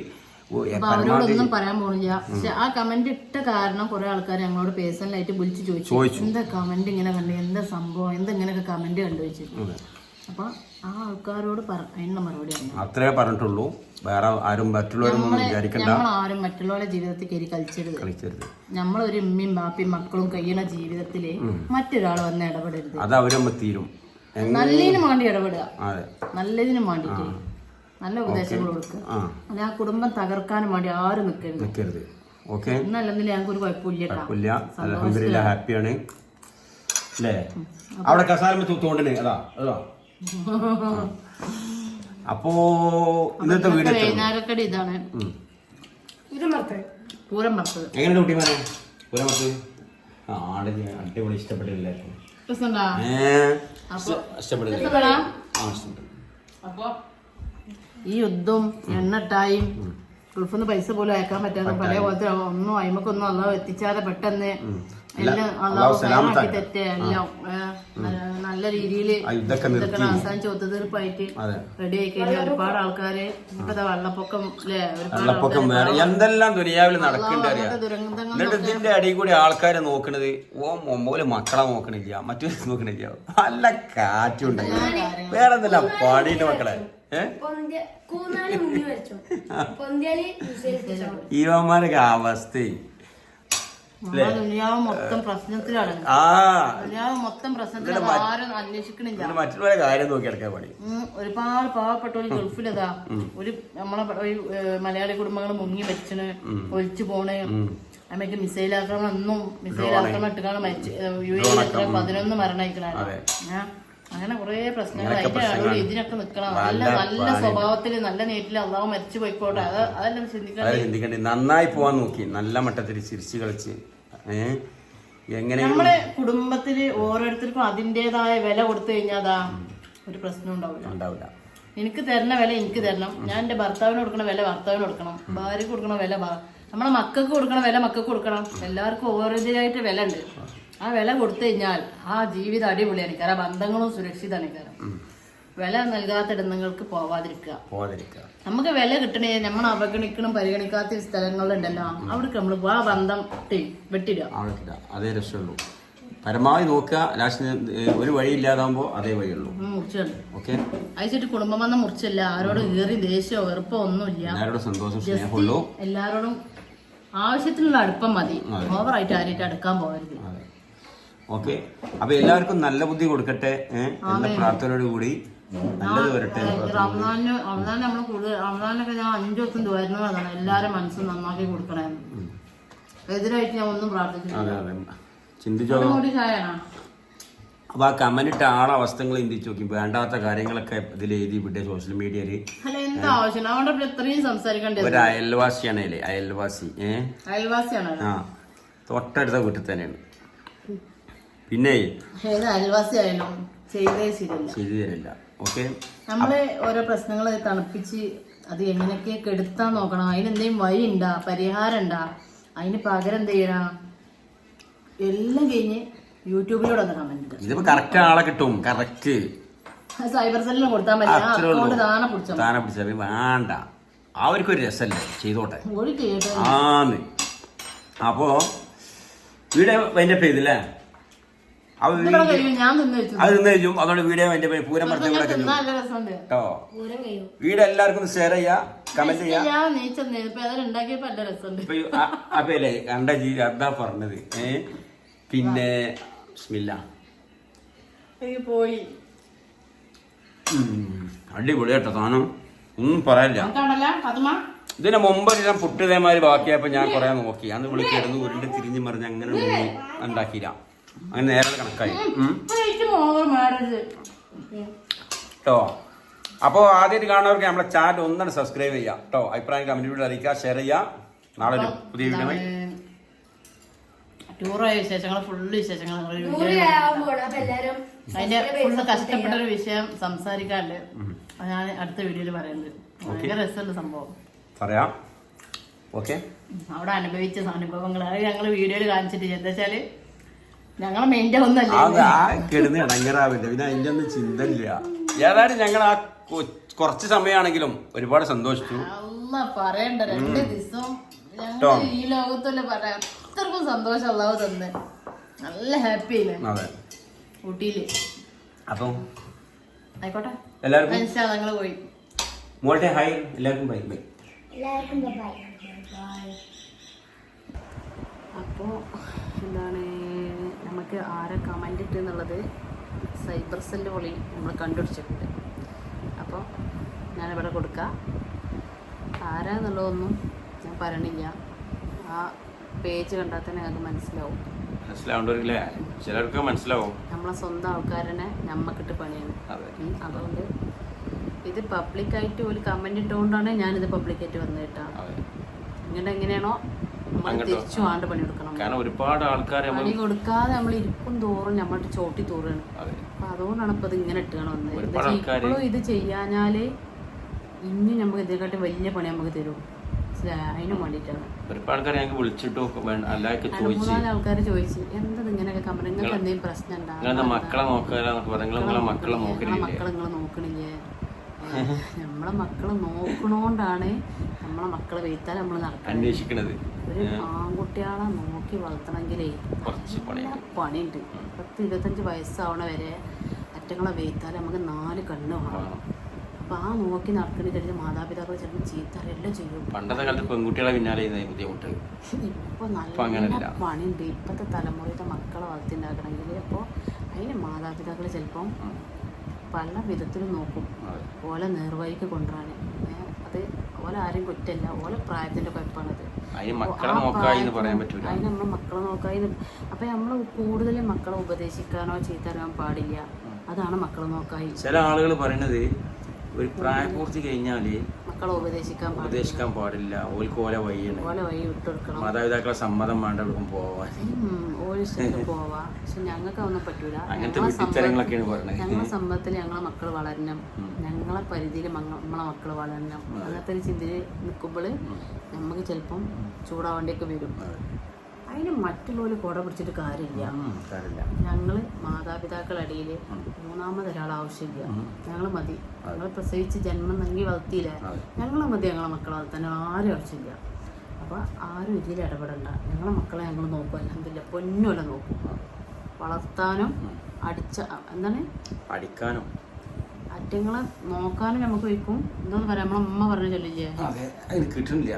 Speaker 1: അവരോടൊന്നും പറയാൻ പോണില്ല. പക്ഷെ ആ കമന്റ് ഇട്ട കാരണം കുറെ ആൾക്കാർ ഞങ്ങളോട് പേഴ്സണലായിട്ട് വിളിച്ചു ചോദിച്ചു എന്താ കമന്റ് ഇങ്ങനെ കണ്ടു, എന്താ സംഭവം, എന്താ ഇങ്ങനെയൊക്കെ കമന്റ് കണ്ടു വെച്ചു. അപ്പൊ ആ ആൾക്കാരോട് അതിനുള്ള മറുപടി
Speaker 2: അത്രേ പറഞ്ഞിട്ടുള്ളൂ. വേറെ ആരും മറ്റുള്ളവരൊന്നും വിചാരിക്കണ്ട.
Speaker 1: ആരും മറ്റുള്ളവരുടെ ജീവിതത്തിൽ കയറി കളിച്ചരുത്. നമ്മളൊരു ഉമ്മയും ബാപ്പയും മക്കളും കഴിയുന്ന ജീവിതത്തില് മറ്റൊരാൾ വന്ന് ഇടപെടരുത്.
Speaker 2: അത് അവരമ്മ തീരും.
Speaker 1: നല്ലതിനും വേണ്ടി ഇടപെടുക, നല്ലതിനും വേണ്ടിട്ട് നല്ല ഉപദേശങ്ങൾ കൊടുക്കുക. അല്ല ആ കുടുംബം തകർക്കാനും വേണ്ടി ആരും നിൽക്കരുത്. എന്നല്ലെന്നില്ല ഞങ്ങൾക്ക് ഒരു കുഴപ്പമില്ല.
Speaker 2: ഹാപ്പിയാണ് അല്ലേ? അവിടെ കസാല തോണ്ടണേ അതാ. അപ്പോ ഇന്നത്തെ വീഡിയോ
Speaker 1: വൈകുന്നേരക്കടി ഇതാണ്. പൂരം വറുത്തത്
Speaker 2: എങ്ങനെ കുട്ടിമാരെ? പൂരം വറുത്തത് അടിപൊളി. ഇഷ്ടപ്പെട്ടില്ലേ?
Speaker 1: അപ്പൊ ഈ യുദ്ധവും എണ്ണട്ടായും ഗൾഫിന്ന് പൈസ പോലും അയക്കാൻ പറ്റാതെ പല പോലത്തെ ഒന്നും അയിമക്കൊന്നും അള്ളാഹ് എത്തിച്ചാതെ പെട്ടെന്ന് എല്ലാം അള്ളാഹു തെറ്റ് എല്ലാം നല്ല രീതിയിൽ അവസാനിച്ച് ഒത്തുതീർപ്പായിട്ട് റെഡി ആയി കഴിഞ്ഞാൽ ഒരുപാട് ആൾക്കാര് ഇപ്പൊ വെള്ളപ്പൊക്കം
Speaker 2: എന്തെല്ലാം ദുനിയാവിൽ നടക്കുന്നുണ്ട്. ഇതിന്റെ അടിയിൽ കൂടി ആൾക്കാരെ നോക്കണത് ഓല് മക്കളെ നോക്കണില്ല, മറ്റൊരു നോക്കണില്ല. നല്ല കാറ്റുണ്ട്. വേറെ എന്തെല്ലാം പാടിയിട്ട് മക്കളെ ഈവന്മാരൊക്കെ അവസ്ഥ മറ്റുള്ളവരെ കാര്യം നോക്കി കിടക്കാൻ പണി.
Speaker 1: ഒരുപാട് പാവപ്പെട്ടവര് ഗൾഫിലതാ ഒരു നമ്മളെ മലയാളി കുടുംബങ്ങൾ മുങ്ങി മരിച്ചണ്, ഒലിച്ചു പോണ്. അമ്മയ്ക്ക് മിസൈൽ ആക്രമണം ഇട്ടുകാണ് മരിച്ചു. UAE 11 മരണയിക്കണ. അങ്ങനെ കുറെ പ്രശ്നങ്ങൾ അതിന്റെ അടിയിൽ ഇതിനൊക്കെ നിക്കണം. നല്ല സ്വഭാവത്തില് നല്ല നേറ്റില് അള്ളാഹു മരിച്ചു പോയിക്കോട്ടെ. അതെല്ലാം ചിന്തിക്കണ്ടേ.
Speaker 2: നന്നായി പോവാൻ നോക്കി, നല്ല മട്ടത്തിൽ ചിരിച്ചു കളിച്ച്. എങ്ങനെ
Speaker 1: നമ്മളെ കുടുംബത്തില് ഓരോരുത്തർക്കും അതിന്റേതായ വില കൊടുത്തു കഴിഞ്ഞാൽ ഒരു പ്രശ്നം ഉണ്ടാവില്ല. എനിക്ക് തരുന്ന വില എനിക്ക് തരണം. ഞാൻ എന്റെ ഭർത്താവിന് കൊടുക്കണ വില ഭർത്താവിന് കൊടുക്കണം. ഭാര്യക്ക് കൊടുക്കണ വില നമ്മളെ മക്കൾക്ക് കൊടുക്കണ വില മക്കൾക്ക് കൊടുക്കണം. എല്ലാവർക്കും ഓരോരുത്തരായിട്ട് വില ഉണ്ട്. ആ വില കൊടുത്തു കഴിഞ്ഞാൽ ആ ജീവിതം അടിപൊളിയാണ്. കാരണം ബന്ധങ്ങളും സുരക്ഷിതമാണ്. കാരണം വില നൽകാത്ത ഇടങ്ങൾക്ക് പോവാതിരിക്കുക. നമുക്ക് വില കിട്ടണേ നമ്മൾ അവഗണിക്കണം പരിഗണിക്കാത്ത സ്ഥലങ്ങളുണ്ടല്ലോ അവിടേക്ക് നമ്മൾ ആ ബന്ധം വെട്ടിടുക.
Speaker 2: അതേ രക്ഷമുള്ളൂ. പരമാവധി നോക്കുക. ലാസ്റ്റ് ഒരു വഴി ഇല്ലാതാകുമ്പോ അതേ വഴിയുള്ളൂ.
Speaker 1: മുറിച്ചുണ്ട്
Speaker 2: ഓക്കെ.
Speaker 1: അയച്ചിട്ട് കുടുംബം വന്ന മുറിച്ചല്ല. ആരോടും കയറി ദേഷ്യമോ വെറുപ്പോ ഒന്നുമില്ല.
Speaker 2: എല്ലാവരോടും സന്തോഷം സ്നേഹമുള്ളൂ.
Speaker 1: എല്ലാരോടും ആവശ്യത്തിനുള്ള അടുപ്പം മതി. ഓവറായിട്ട് ആരായിട്ട് അടുക്കാൻ പോകരുത്.
Speaker 2: ഓക്കെ. അപ്പൊ എല്ലാവർക്കും നല്ല ബുദ്ധി കൊടുക്കട്ടെ എന്ന പ്രാർത്ഥനയോട് കൂടി നല്ലത് വരട്ടെ.
Speaker 1: റമദാൻ നമ്മള് കൂടുതൽ റമദാനൊക്കെ ഞാൻ 5 ദിവസം വരുന്നതാണ്. എല്ലാരും മനസ്സും നന്നാക്കി കൊടുക്കണമെന്ന് എതിരായിട്ട് ഞാൻ ഒന്നും പ്രാർത്ഥിച്ചില്ല.
Speaker 2: ചിന്തിച്ചോ. അപ്പൊ ആ കമന്റ് ഇട്ട ആളെ അവസ്ഥകൾ ചിന്തിച്ചു നോക്കി. വേണ്ടാത്ത കാര്യങ്ങളൊക്കെ ഇതിൽ എഴുതി വിട്ടേ സോഷ്യൽ മീഡിയയില്. ഒരു അയൽവാസിയാണ്.
Speaker 1: അയൽവാസിയാണ്.
Speaker 2: ആ തൊട്ടടുത്ത വീട്ടിൽ തന്നെയാണ്. പിന്നെ
Speaker 1: അയൽവാസിയായാലും ചെയ്തു
Speaker 2: തരില്ല. ഓക്കെ.
Speaker 1: നമ്മള് ഓരോ പ്രശ്നങ്ങൾ തണുപ്പിച്ച് അത് എങ്ങനെയൊക്കെ കെടുത്താൻ നോക്കണം. അതിനെന്തെങ്കിലും വഴി ഉണ്ടാ, പരിഹാരം ഉണ്ടാ, അതിന് പകരം എന്ത് ചെയ്യണം എല്ലാം കഴിഞ്ഞ് യൂട്യൂബിലൂടെ ഒന്ന് കമന്റ്.
Speaker 2: ഇതിപ്പോ കറക്റ്റ് ആളെ കിട്ടും. കറക്റ്റ്
Speaker 1: സൈബർ സെല്ലിന് കൊടുത്താൽ മതി.
Speaker 2: താനെ പിടിച്ച വേണ്ട. അവർക്കൊരു രസമല്ലേ, ചെയ്തോട്ടെ. ആന്ന്. അപ്പോ വീഡിയോ അതിന്റെ പേരില്ലേ അത് നിന്ന് കഴിയും. അതുകൊണ്ട് വീഡിയോ അതിന്റെ പേര് പൂരം പറഞ്ഞ കേട്ടോ. വീഡിയോ എല്ലാവർക്കും ഷെയർ ചെയ്യാ, കമന്റ് ചെയ്യാ. അപ്പൊ അല്ലേ കണ്ട ജീവി അതാ പറഞ്ഞത്. പിന്നെ ബിസ്മില്ലാ
Speaker 1: പോയി
Speaker 2: അടിപൊളി കേട്ടോ. സാധനം ഒന്നും പറയാനില്ല. ഇതിന് മുമ്പ് ഞാൻ പുട്ടിതേമാതിരി ബാക്കിയായപ്പോ ഞാൻ കുറെ നോക്കി. അന്ന് വിളിക്കിടുന്നു ഉരുണ്ട് തിരിഞ്ഞു മറിഞ്ഞ് അങ്ങനെ ഉണ്ടാക്കിയില്ല. അങ്ങനെ നേരെ കണക്കായി കേട്ടോ. അപ്പോൾ ആദ്യമായിട്ട് കാണുന്നവർക്ക് നമ്മളെ ചാനൽ ഒന്നാണ് സബ്സ്ക്രൈബ് ചെയ്യാം കേട്ടോ. അഭിപ്രായം കമന്റിലൂടെ അറിയിക്കുക, ഷെയർ ചെയ്യാം. നാളെ ഒരു പുതിയ വീഡിയോ
Speaker 1: ടൂറായ വിശേഷങ്ങൾ ഫുള്ള് വിശേഷങ്ങൾ അതിന്റെ ഫുള്ള് കഷ്ടപ്പെട്ട ഒരു വിഷയം സംസാരിക്കാണ്ട് ഞാൻ അടുത്ത വീഡിയോയിൽ പറയുന്നത്. ഭയങ്കര രസമുള്ള സംഭവം
Speaker 2: പറയാം. ഓക്കെ.
Speaker 1: അവിടെ അനുഭവിച്ച അനുഭവങ്ങൾ അത് ഞങ്ങൾ വീഡിയോയിൽ കാണിച്ചിട്ട് എന്താ വെച്ചാല് ഞങ്ങളെ മെയിൻ്റെ ഒന്നല്ല
Speaker 2: കിടന്ന് ഇടങ്ങറാവില്ല. പിന്നെ അതിന്റെ ഒന്നും ചിന്ത ഇല്ല. ഏതായാലും ഞങ്ങൾ ആ കുറച്ച് സമയമാണെങ്കിലും ഒരുപാട് സന്തോഷിച്ചു.
Speaker 1: പറയണ്ട 2 ദിവസം ഞങ്ങൾ ഈ ലോകത്തല്ലേ പറയാം. അത്രക്കും സന്തോഷം അല്ലാതെ തന്നെ നല്ല ഹാപ്പി ആയില്ലേ ഊട്ടിയില്.
Speaker 2: അപ്പൊ
Speaker 1: ആയിക്കോട്ടെ
Speaker 2: എല്ലാവർക്കും
Speaker 1: ഞങ്ങള് പോയി
Speaker 2: മോളുടെ ഹായ്. എല്ലാവർക്കും ബൈ ബൈ.
Speaker 1: അപ്പോ എന്താണ് നമുക്ക് ആരെ കമന്റ് ഇട്ട് എന്നുള്ളത് സൈബർ സെല്ല് വഴി നമ്മൾ കണ്ടുപിടിച്ചിട്ടുണ്ട്. അപ്പോൾ ഞാനിവിടെ കൊടുക്കാം. ആരാന്നുള്ളതൊന്നും ഞാൻ പറയണില്ല. ആ പേജ് കണ്ടാൽ തന്നെ ഞങ്ങൾക്ക് മനസ്സിലാവും.
Speaker 2: ചിലർക്ക് മനസ്സിലാവും.
Speaker 1: നമ്മളെ സ്വന്തം ആൾക്കാരനെ നമ്മക്കിട്ട് പണിയാണ്. അതുകൊണ്ട് ഇത് പബ്ലിക്കായിട്ട് ഒരു കമന്റ് ഇട്ടുകൊണ്ടാണ് ഞാനിത് പബ്ലിക്കായിട്ട് വന്നു കേട്ടോ. ഇങ്ങനെ എങ്ങനെയാണോ നമ്മൾ തിരിച്ചു ആണ്ട് പണിയെടുക്കണം.
Speaker 2: കാരണം ഒരുപാട് ആൾക്കാർ
Speaker 1: പണി കൊടുക്കാതെ നമ്മൾ ഇരിക്കും തോറും നമ്മളുടെ ചോട്ടി തൂറാണ്. അപ്പൊ അതുകൊണ്ടാണ് ഇപ്പൊ ഇത് ഇങ്ങനെ ഇട്ടുകയാണ് വന്നത്. ഇപ്പോഴും ഇത് ചെയ്യാഞ്ഞാല് ഇനി നമുക്ക് ഇതിനെക്കാട്ടി വലിയ പണി നമുക്ക് തരും. അതിന് വേണ്ടിയിട്ടാണ്. ആൾക്കാർ ചോദിച്ചു എന്താ ഇങ്ങനെയൊക്കെ കമ്പനി നിങ്ങൾക്ക് എന്തെങ്കിലും പ്രശ്നം ഉണ്ടാകും, മക്കളെ നിങ്ങൾ നോക്കണില്ലേ? നമ്മളെ മക്കളെ നോക്കണോണ്ടാണ് നമ്മളെ മക്കളെ വെയ്ത്താൽ നമ്മൾ നടക്കുന്നത്. ഒരു ആൺകുട്ടികളെ നോക്കി വളർത്തണമെങ്കിലേ പണിയുണ്ട്. 10-25 വയസ്സാവണ വരെ അറ്റങ്ങളെ വെയ്ത്താൽ നമുക്ക് 4 കണ്ണ് വേണം. അപ്പൊ ആ നോക്കി നടക്കണില്ല മാതാപിതാക്കൾ ചിലപ്പോൾ ചീത്തറെല്ലാം ചെയ്യും.
Speaker 2: പണ്ടത്തെ കാലത്ത് പെൺകുട്ടികളെ പിന്നാലെ
Speaker 1: ഇപ്പൊ നല്ല പണിയുണ്ട്. ഇപ്പത്തെ തലമുറയുടെ മക്കളെ വളർത്തിണ്ടാക്കണമെങ്കിൽ അപ്പോൾ അതിന് മാതാപിതാക്കൾ ചിലപ്പം പല വിധത്തിലും നോക്കും ഓലെ നേർവഴിക്ക് കൊണ്ടുവരാൻ. അത് ഓലെ ആരും കുറ്റല്ല, ഓലെ പ്രായത്തിന്റെ കുഴപ്പമാണത്.
Speaker 2: അതിന് നമ്മളെ
Speaker 1: മക്കളെ നോക്കായി. അപ്പൊ നമ്മള് കൂടുതലും മക്കളെ ഉപദേശിക്കാനോ ചീത്തറിയാൻ പാടില്ല. അതാണ് മക്കളെ നോക്കായി.
Speaker 2: ചില ആളുകൾ പറയണത് ഒരു പ്രായപൂർത്തി കഴിഞ്ഞാല്
Speaker 1: മക്കളെ ഉപദേശിക്കാൻ പാടില്ല.
Speaker 2: ഓൽക്ക് ഓല വഴി
Speaker 1: വിട്ടുകൊടുക്കണം.
Speaker 2: മാതാപിതാക്കളെ സമ്മതം വേണ്ട എടുക്കും പോവാൻ
Speaker 1: പോവാ. പക്ഷെ ഞങ്ങൾക്ക് ഒന്നും പറ്റൂല.
Speaker 2: ഞങ്ങളെ
Speaker 1: സമ്മതത്തിൽ ഞങ്ങളെ മക്കൾ വളരണം, ഞങ്ങളെ പരിധിയിൽ നമ്മളെ മക്കൾ വളരണം. അങ്ങനത്തെ ഒരു ചിന്തയിൽ നിൽക്കുമ്പോൾ നമുക്ക് ചിലപ്പം ചൂടാവേണ്ടിയൊക്കെ വരും. അതിന് മറ്റുള്ളവർ കുട പിടിച്ചിട്ട് കാര്യമില്ല. ഞങ്ങൾ മാതാപിതാക്കളടിയിൽ മൂന്നാമതൊരാൾ ആവശ്യമില്ല. ഞങ്ങൾ മതി. ഞങ്ങൾ പ്രസവിച്ച് ജന്മം നൽകി വളർത്തിയില്ലേ, ഞങ്ങൾ മതി. ഞങ്ങളെ മക്കളെ വളർത്താൻ ആരും ആവശ്യമില്ല. അപ്പോൾ ആരും ഇതിൽ ഇടപെടണ്ട. ഞങ്ങളെ മക്കളെ ഞങ്ങൾ നോക്കും. അൽഹംദുലില്ലാ പൊന്നുപോലെ നോക്കും. വളർത്താനും
Speaker 2: പഠിക്കാനും
Speaker 1: അറ്റങ്ങളെ നോക്കാനും നമുക്ക് വയ്ക്കും. എന്താന്ന് പറയാം, നമ്മളെ അമ്മ പറഞ്ഞ ചൊല്ലില്ലേ,
Speaker 2: കിട്ടുന്നില്ല.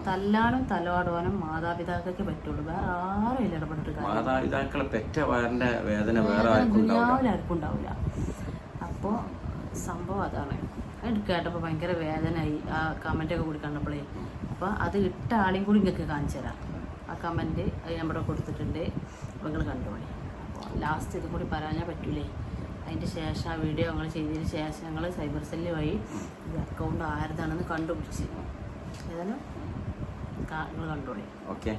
Speaker 1: തല്ലാനും തലോടാനും മാതാപിതാക്കൾക്ക് പറ്റുള്ളൂ. വേറെ ആരും ഇതിൽ ഇടപെട്ടിട്ട്
Speaker 2: മാതാപിതാക്കളെ പെറ്റ വയറിന്റെ വേദന വേറെ
Speaker 1: ആർക്കും ഉണ്ടാവില്ല. അപ്പോൾ സംഭവം അതാണ്. അത് കേട്ടപ്പോൾ ഭയങ്കര വേദനയായി. ആ കമൻറ്റൊക്കെ കൂടി കണ്ടപ്പോഴേ. അപ്പോൾ അത് ഇട്ട ആളെയും കൂടി നിങ്ങൾക്ക് കാണിച്ചു തരാം. ആ കമൻറ്റ് അത് നമ്മുടെ കൊടുത്തിട്ടുണ്ട്. അപ്പോൾ നിങ്ങൾ കണ്ടോളി. അപ്പോൾ ലാസ്റ്റ് ഇതും കൂടി പറയാൻ പറ്റൂലേ. അതിൻ്റെ ശേഷം ആ വീഡിയോ ഞങ്ങൾ ചെയ്തതിന് ശേഷം ഞങ്ങൾ സൈബർ സെല്ല് വഴി ഈ അക്കൗണ്ട് ആരുതാണെന്ന് കണ്ടുപിടിച്ച് ഏതായാലും നിങ്ങൾ കണ്ടോളി.
Speaker 2: ഓക്കെ.